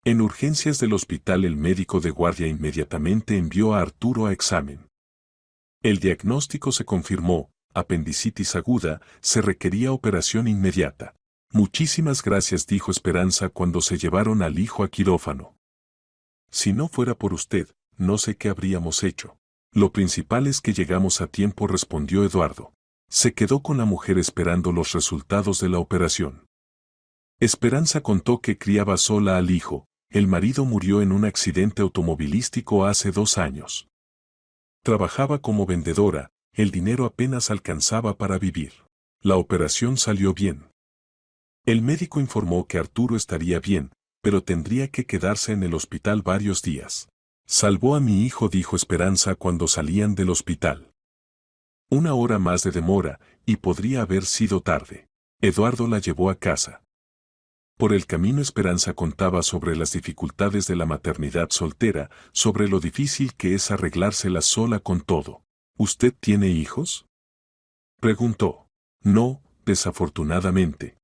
Speaker 1: En urgencias del hospital el médico de guardia inmediatamente envió a Arturo a examen. El diagnóstico se confirmó: apendicitis aguda, se requería operación inmediata. «Muchísimas gracias», dijo Esperanza cuando se llevaron al hijo a quirófano. «Si no fuera por usted, no sé qué habríamos hecho». «Lo principal es que llegamos a tiempo», respondió Eduardo. Se quedó con la mujer esperando los resultados de la operación. Esperanza contó que criaba sola al hijo. El marido murió en un accidente automovilístico hace 2 años. Trabajaba como vendedora, el dinero apenas alcanzaba para vivir. La operación salió bien. El médico informó que Arturo estaría bien, pero tendría que quedarse en el hospital varios días. Salvó a mi hijo, dijo Esperanza cuando salían del hospital. 1 hora más de demora, y podría haber sido tarde. Eduardo la llevó a casa. Por el camino Esperanza contaba sobre las dificultades de la maternidad soltera, sobre lo difícil que es arreglárselas sola con todo. ¿Usted tiene hijos?, preguntó. No, desafortunadamente.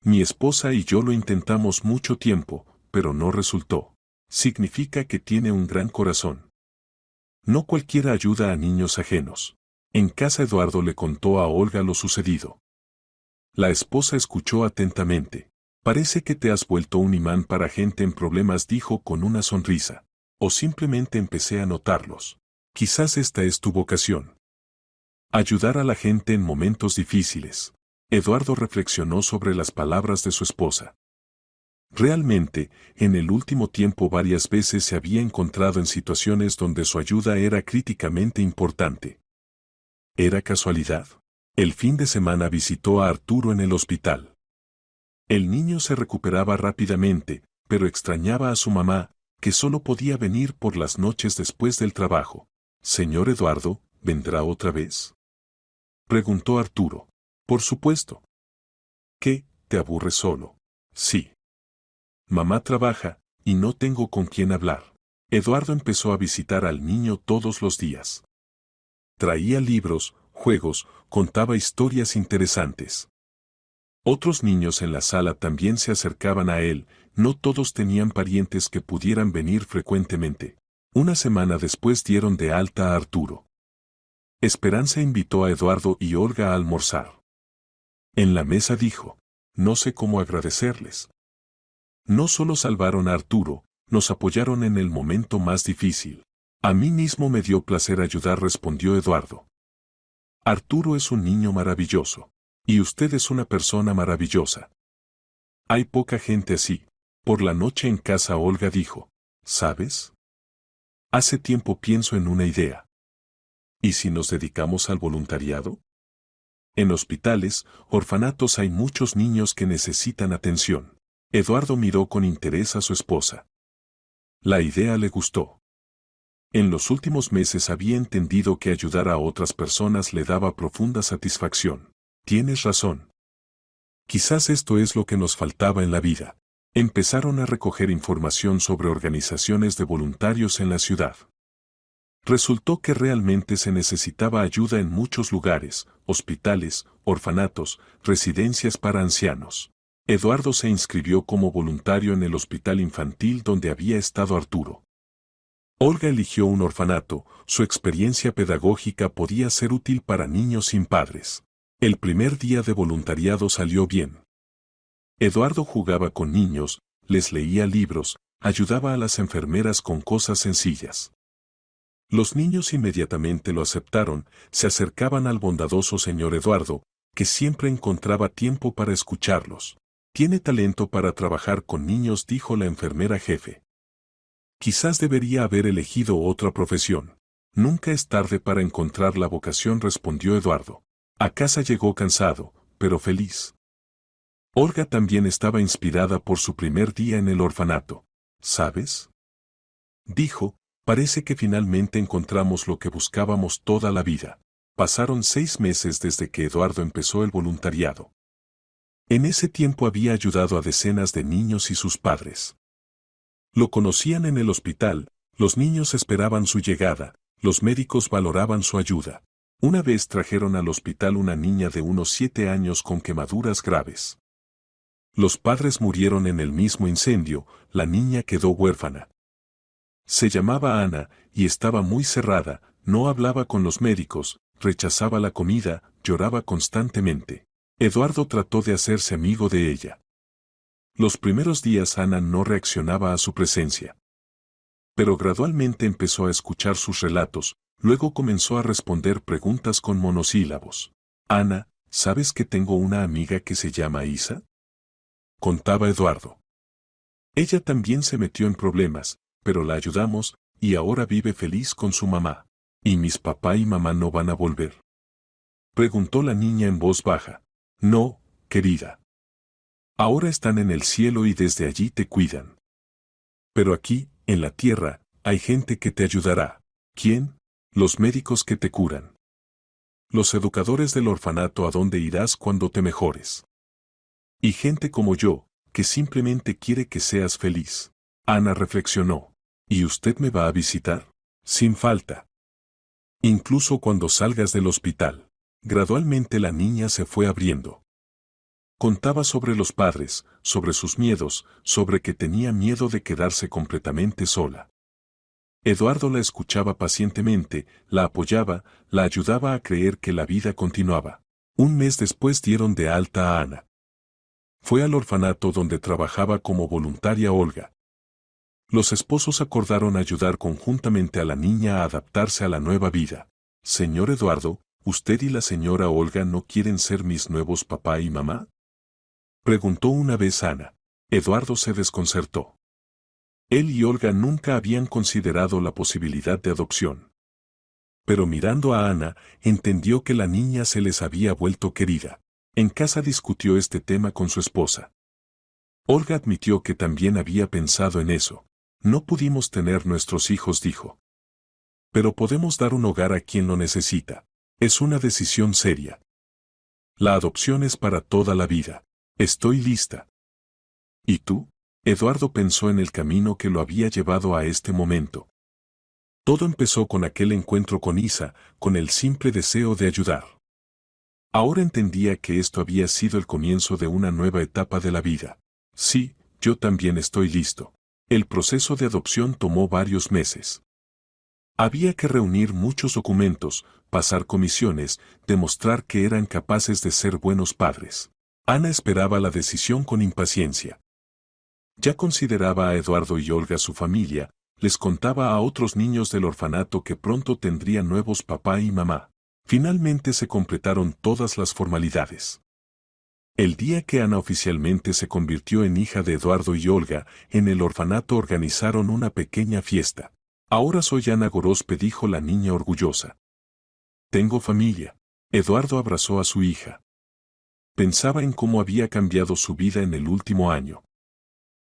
Speaker 1: Mi esposa y yo lo intentamos mucho tiempo, pero no resultó. Significa que tiene un gran corazón. No cualquiera ayuda a niños ajenos. En casa Eduardo le contó a Olga lo sucedido. La esposa escuchó atentamente. Parece que te has vuelto un imán para gente en problemas, dijo con una sonrisa. O simplemente empecé a notarlos. Quizás esta es tu vocación. Ayudar a la gente en momentos difíciles. Eduardo reflexionó sobre las palabras de su esposa. Realmente, en el último tiempo varias veces se había encontrado en situaciones donde su ayuda era críticamente importante. ¿Era casualidad? El fin de semana visitó a Arturo en el hospital. El niño se recuperaba rápidamente, pero extrañaba a su mamá, que solo podía venir por las noches después del trabajo. «Señor Eduardo, ¿vendrá otra vez?», preguntó Arturo. «Por supuesto». «¿Qué, te aburres solo?». «Sí. Mamá trabaja, y no tengo con quién hablar». Eduardo empezó a visitar al niño todos los días. Traía libros, juegos, contaba historias interesantes. Otros niños en la sala también se acercaban a él, no todos tenían parientes que pudieran venir frecuentemente. 1 semana después dieron de alta a Arturo. Esperanza invitó a Eduardo y Olga a almorzar. En la mesa dijo: «No sé cómo agradecerles. No solo salvaron a Arturo, nos apoyaron en el momento más difícil». «A mí mismo me dio placer ayudar», respondió Eduardo. «Arturo es un niño maravilloso. Y usted es una persona maravillosa. Hay poca gente así». Por la noche en casa Olga dijo: «¿Sabes? Hace tiempo pienso en una idea. ¿Y si nos dedicamos al voluntariado? En hospitales, orfanatos hay muchos niños que necesitan atención». Eduardo miró con interés a su esposa. La idea le gustó. En los últimos meses había entendido que ayudar a otras personas le daba profunda satisfacción. «Tienes razón. Quizás esto es lo que nos faltaba en la vida». Empezaron a recoger información sobre organizaciones de voluntarios en la ciudad. Resultó que realmente se necesitaba ayuda en muchos lugares: hospitales, orfanatos, residencias para ancianos. Eduardo se inscribió como voluntario en el hospital infantil donde había estado Arturo. Olga eligió un orfanato, su experiencia pedagógica podía ser útil para niños sin padres. El primer día de voluntariado salió bien. Eduardo jugaba con niños, les leía libros, ayudaba a las enfermeras con cosas sencillas. Los niños inmediatamente lo aceptaron, se acercaban al bondadoso señor Eduardo, que siempre encontraba tiempo para escucharlos. «Tiene talento para trabajar con niños», dijo la enfermera jefe. «Quizás debería haber elegido otra profesión». «Nunca es tarde para encontrar la vocación», respondió Eduardo. A casa llegó cansado, pero feliz. Olga también estaba inspirada por su primer día en el orfanato. «¿Sabes?», dijo, «parece que finalmente encontramos lo que buscábamos toda la vida». Pasaron 6 meses desde que Eduardo empezó el voluntariado. En ese tiempo había ayudado a decenas de niños y sus padres. Lo conocían en el hospital, los niños esperaban su llegada, los médicos valoraban su ayuda. Una vez trajeron al hospital una niña de unos 7 años con quemaduras graves. Los padres murieron en el mismo incendio, la niña quedó huérfana. Se llamaba Ana, y estaba muy cerrada, no hablaba con los médicos, rechazaba la comida, lloraba constantemente. Eduardo trató de hacerse amigo de ella. Los primeros días Ana no reaccionaba a su presencia. Pero gradualmente empezó a escuchar sus relatos, luego comenzó a responder preguntas con monosílabos. «Ana, ¿sabes que tengo una amiga que se llama Isa?», contaba Eduardo. «Ella también se metió en problemas, pero la ayudamos, y ahora vive feliz con su mamá». «¿Y mis papá y mamá no van a volver?», preguntó la niña en voz baja. «No, querida. Ahora están en el cielo y desde allí te cuidan. Pero aquí, en la tierra, Hay gente que te ayudará. ¿Quién? Los médicos que te curan. Los educadores del orfanato a donde irás cuando te mejores. Y gente como yo, que simplemente quiere que seas feliz. Ana reflexionó. ¿Y usted me va a visitar? Sin falta. Incluso cuando salgas del hospital. Gradualmente la niña se fue abriendo. Contaba sobre los padres, sobre sus miedos, sobre que tenía miedo de quedarse completamente sola. Eduardo la escuchaba pacientemente, la apoyaba, la ayudaba a creer que la vida continuaba. Un mes después dieron de alta a Ana. Fue al orfanato donde trabajaba como voluntaria Olga. Los esposos acordaron ayudar conjuntamente a la niña a adaptarse a la nueva vida. Señor Eduardo, ¿usted y la señora Olga no quieren ser mis nuevos papá y mamá? Preguntó una vez Ana. Eduardo se desconcertó. Él y Olga nunca habían considerado la posibilidad de adopción. Pero mirando a Ana, entendió que la niña se les había vuelto querida. En casa discutió este tema con su esposa. Olga admitió que también había pensado en eso. No pudimos tener nuestros hijos, dijo. Pero podemos dar un hogar a quien lo necesita. Es una decisión seria. La adopción es para toda la vida. Estoy lista. ¿Y tú? Eduardo pensó en el camino que lo había llevado a este momento. Todo empezó con aquel encuentro con Isa, con el simple deseo de ayudar. Ahora entendía que esto había sido el comienzo de una nueva etapa de la vida. Sí, yo también estoy listo. El proceso de adopción tomó varios meses. Había que reunir muchos documentos, pasar comisiones, demostrar que eran capaces de ser buenos padres. Ana esperaba la decisión con impaciencia. Ya consideraba a Eduardo y Olga su familia, les contaba a otros niños del orfanato que pronto tendrían nuevos papá y mamá. Finalmente se completaron todas las formalidades. El día que Ana oficialmente se convirtió en hija de Eduardo y Olga, en el orfanato organizaron una pequeña fiesta. Ahora soy Ana Gorospe, dijo la niña orgullosa. Tengo familia. Eduardo abrazó a su hija. Pensaba en cómo había cambiado su vida en el último año.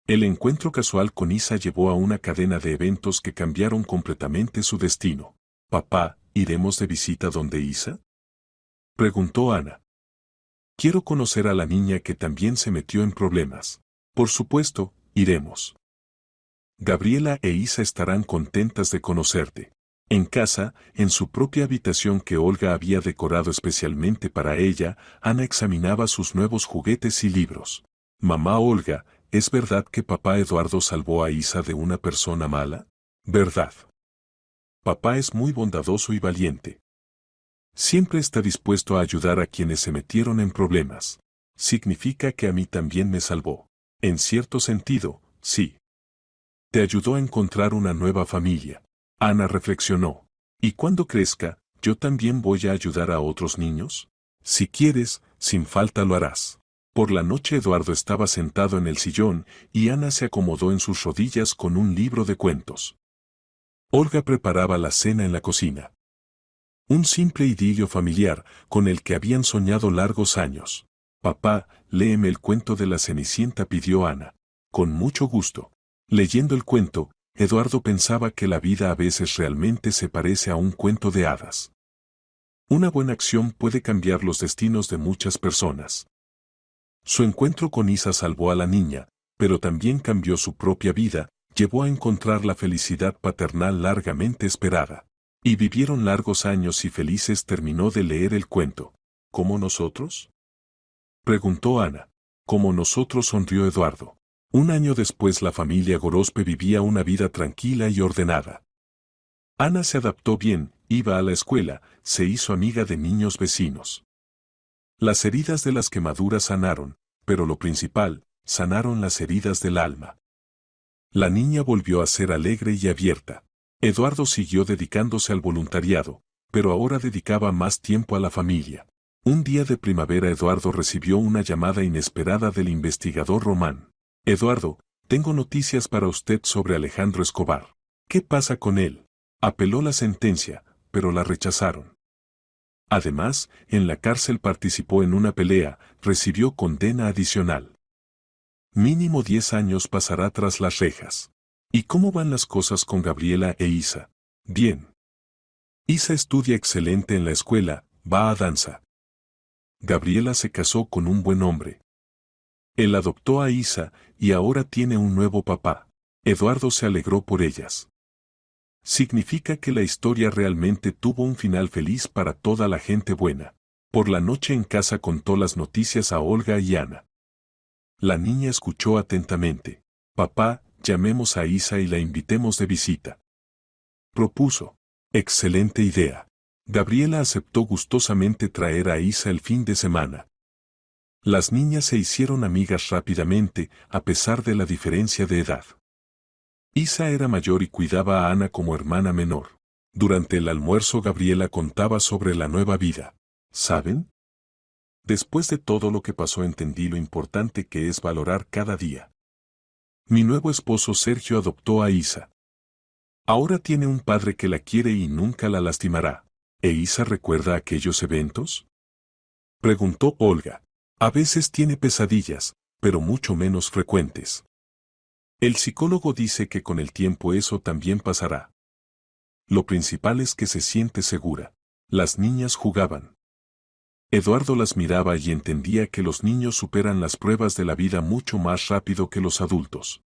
Speaker 1: El encuentro casual con Isa llevó a una cadena de eventos que cambiaron completamente su destino. Papá, ¿iremos de visita donde Isa? Preguntó Ana. Quiero conocer a la niña que también se metió en problemas. Por supuesto, iremos. Gabriela e Isa estarán contentas de conocerte. En casa, en su propia habitación que Olga había decorado especialmente para ella, Ana examinaba sus nuevos juguetes y libros. Mamá Olga, ¿es verdad que papá Eduardo salvó a Isa de una persona mala? ¿Verdad? Papá es muy bondadoso y valiente. Siempre está dispuesto a ayudar a quienes se metieron en problemas. Significa que a mí también me salvó. En cierto sentido, sí. Te ayudó a encontrar una nueva familia. Ana reflexionó. ¿Y cuando crezca, yo también voy a ayudar a otros niños? Si quieres, sin falta lo harás. Por la noche Eduardo estaba sentado en el sillón y Ana se acomodó en sus rodillas con un libro de cuentos. Olga preparaba la cena en la cocina. Un simple idilio familiar con el que habían soñado largos años. Papá, léeme el cuento de la Cenicienta, pidió Ana. Con mucho gusto. Leyendo el cuento, Eduardo pensaba que la vida a veces realmente se parece a un cuento de hadas. Una buena acción puede cambiar los destinos de muchas personas. Su encuentro con Isa salvó a la niña, pero también cambió su propia vida, llevó a encontrar la felicidad paternal largamente esperada. Y vivieron largos años y felices. Terminó de leer el cuento. ¿Cómo nosotros? Preguntó Ana. ¿Cómo nosotros?, sonrió Eduardo. Un año después la familia Gorospe vivía una vida tranquila y ordenada. Ana se adaptó bien, iba a la escuela, se hizo amiga de niños vecinos. Las heridas de las quemaduras sanaron, pero lo principal, sanaron las heridas del alma. La niña volvió a ser alegre y abierta. Eduardo siguió dedicándose al voluntariado, pero ahora dedicaba más tiempo a la familia. Un día de primavera Eduardo recibió una llamada inesperada del investigador Román. Eduardo, tengo noticias para usted sobre Alejandro Escobar. ¿Qué pasa con él? Apeló la sentencia, pero la rechazaron. Además, en la cárcel participó en una pelea, recibió condena adicional. Mínimo 10 años pasará tras las rejas. ¿Y cómo van las cosas con Gabriela e Isa? Bien. Isa estudia excelente en la escuela, va a danza. Gabriela se casó con un buen hombre. Él adoptó a Isa y ahora tiene un nuevo papá. Eduardo se alegró por ellas. Significa que la historia realmente tuvo un final feliz para toda la gente buena. Por la noche en casa contó las noticias a Olga y Ana. La niña escuchó atentamente. Papá, llamemos a Isa y la invitemos de visita. Propuso. Excelente idea. Gabriela aceptó gustosamente traer a Isa el fin de semana. Las niñas se hicieron amigas rápidamente, a pesar de la diferencia de edad. Isa era mayor y cuidaba a Ana como hermana menor. Durante el almuerzo Gabriela contaba sobre la nueva vida. ¿Saben? Después de todo lo que pasó entendí lo importante que es valorar cada día. Mi nuevo esposo Sergio adoptó a Isa. Ahora tiene un padre que la quiere y nunca la lastimará. ¿E Isa recuerda aquellos eventos? Preguntó Olga. A veces tiene pesadillas, pero mucho menos frecuentes. El psicólogo dice que con el tiempo eso también pasará. Lo principal es que se siente segura. Las niñas jugaban. Eduardo las miraba y entendía que los niños superan las pruebas de la vida mucho más rápido que los adultos.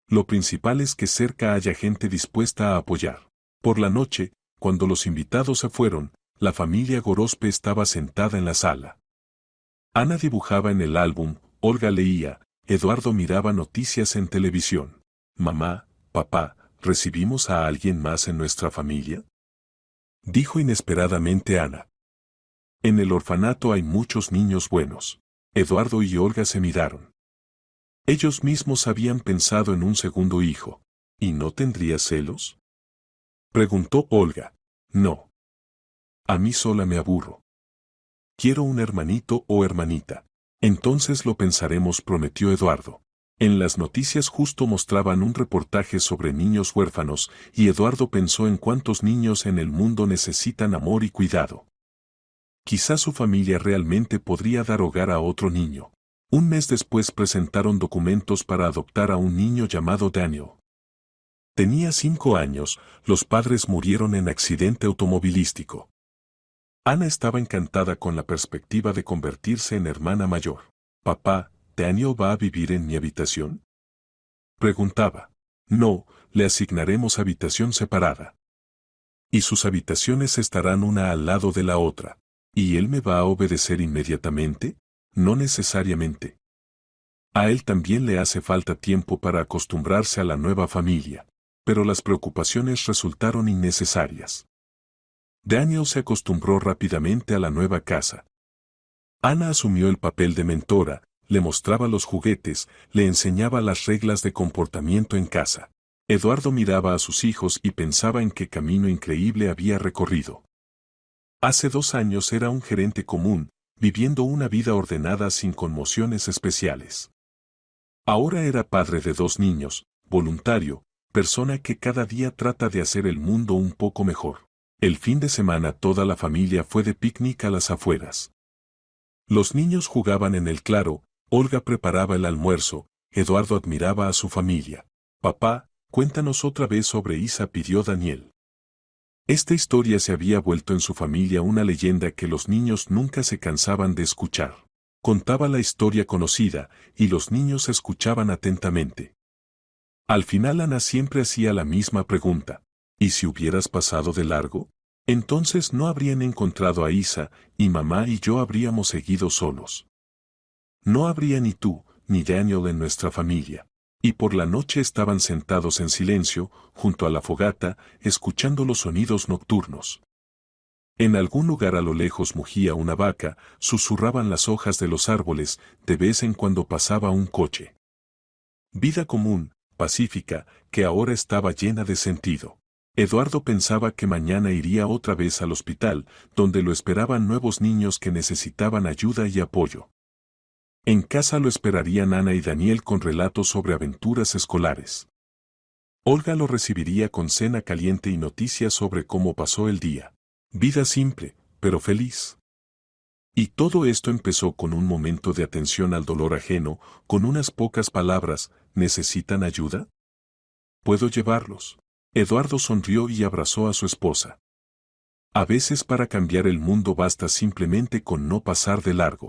Speaker 1: Lo principal es que cerca haya gente dispuesta a apoyar. Por la noche, cuando los invitados se fueron, la familia Gorospe estaba sentada en la sala. Ana dibujaba en el álbum, Olga leía, Eduardo miraba noticias en televisión. Mamá, papá, ¿recibimos a alguien más en nuestra familia? Dijo inesperadamente Ana. En el orfanato hay muchos niños buenos. Eduardo y Olga se miraron. Ellos mismos habían pensado en un segundo hijo. ¿Y no tendría celos? Preguntó Olga. No. A mí sola me aburro. Quiero un hermanito o hermanita. Entonces lo pensaremos, prometió Eduardo. En las noticias justo mostraban un reportaje sobre niños huérfanos, y Eduardo pensó en cuántos niños en el mundo necesitan amor y cuidado. Quizás su familia realmente podría dar hogar a otro niño. Un mes después presentaron documentos para adoptar a un niño llamado Daniel. Tenía 5 años, los padres murieron en accidente automovilístico. Ana estaba encantada con la perspectiva de convertirse en hermana mayor. Papá, ¿Daniel va a vivir en mi habitación? Preguntaba. No, le asignaremos habitación separada. Y sus habitaciones estarán una al lado de la otra. ¿Y él me va a obedecer inmediatamente? No necesariamente. A él también le hace falta tiempo para acostumbrarse a la nueva familia. Pero las preocupaciones resultaron innecesarias. Daniel se acostumbró rápidamente a la nueva casa. Ana asumió el papel de mentora, le mostraba los juguetes, le enseñaba las reglas de comportamiento en casa. Eduardo miraba a sus hijos y pensaba en qué camino increíble había recorrido. Hace 2 años era un gerente común, viviendo una vida ordenada sin conmociones especiales. Ahora era padre de 2 niños, voluntario, persona que cada día trata de hacer el mundo un poco mejor. El fin de semana toda la familia fue de picnic a las afueras. Los niños jugaban en el claro, Olga preparaba el almuerzo, Eduardo admiraba a su familia. Papá, cuéntanos otra vez sobre Isa, pidió Daniel. Esta historia se había vuelto en su familia una leyenda que los niños nunca se cansaban de escuchar. Contaba la historia conocida, y los niños escuchaban atentamente. Al final Ana siempre hacía la misma pregunta. ¿Y si hubieras pasado de largo? Entonces no habrían encontrado a Isa, y mamá y yo habríamos seguido solos. No habría ni tú, ni Daniel en nuestra familia. Y por la noche estaban sentados en silencio, junto a la fogata, escuchando los sonidos nocturnos. En algún lugar a lo lejos mugía una vaca, susurraban las hojas de los árboles, de vez en cuando pasaba un coche. Vida común, pacífica, que ahora estaba llena de sentido. Eduardo pensaba que mañana iría otra vez al hospital, donde lo esperaban nuevos niños que necesitaban ayuda y apoyo. En casa lo esperarían Ana y Daniel con relatos sobre aventuras escolares. Olga lo recibiría con cena caliente y noticias sobre cómo pasó el día. Vida simple, pero feliz. Y todo esto empezó con un momento de atención al dolor ajeno, con unas pocas palabras, ¿necesitan ayuda? ¿Puedo llevarlos? Eduardo sonrió y abrazó a su esposa. A veces para cambiar el mundo basta simplemente con no pasar de largo.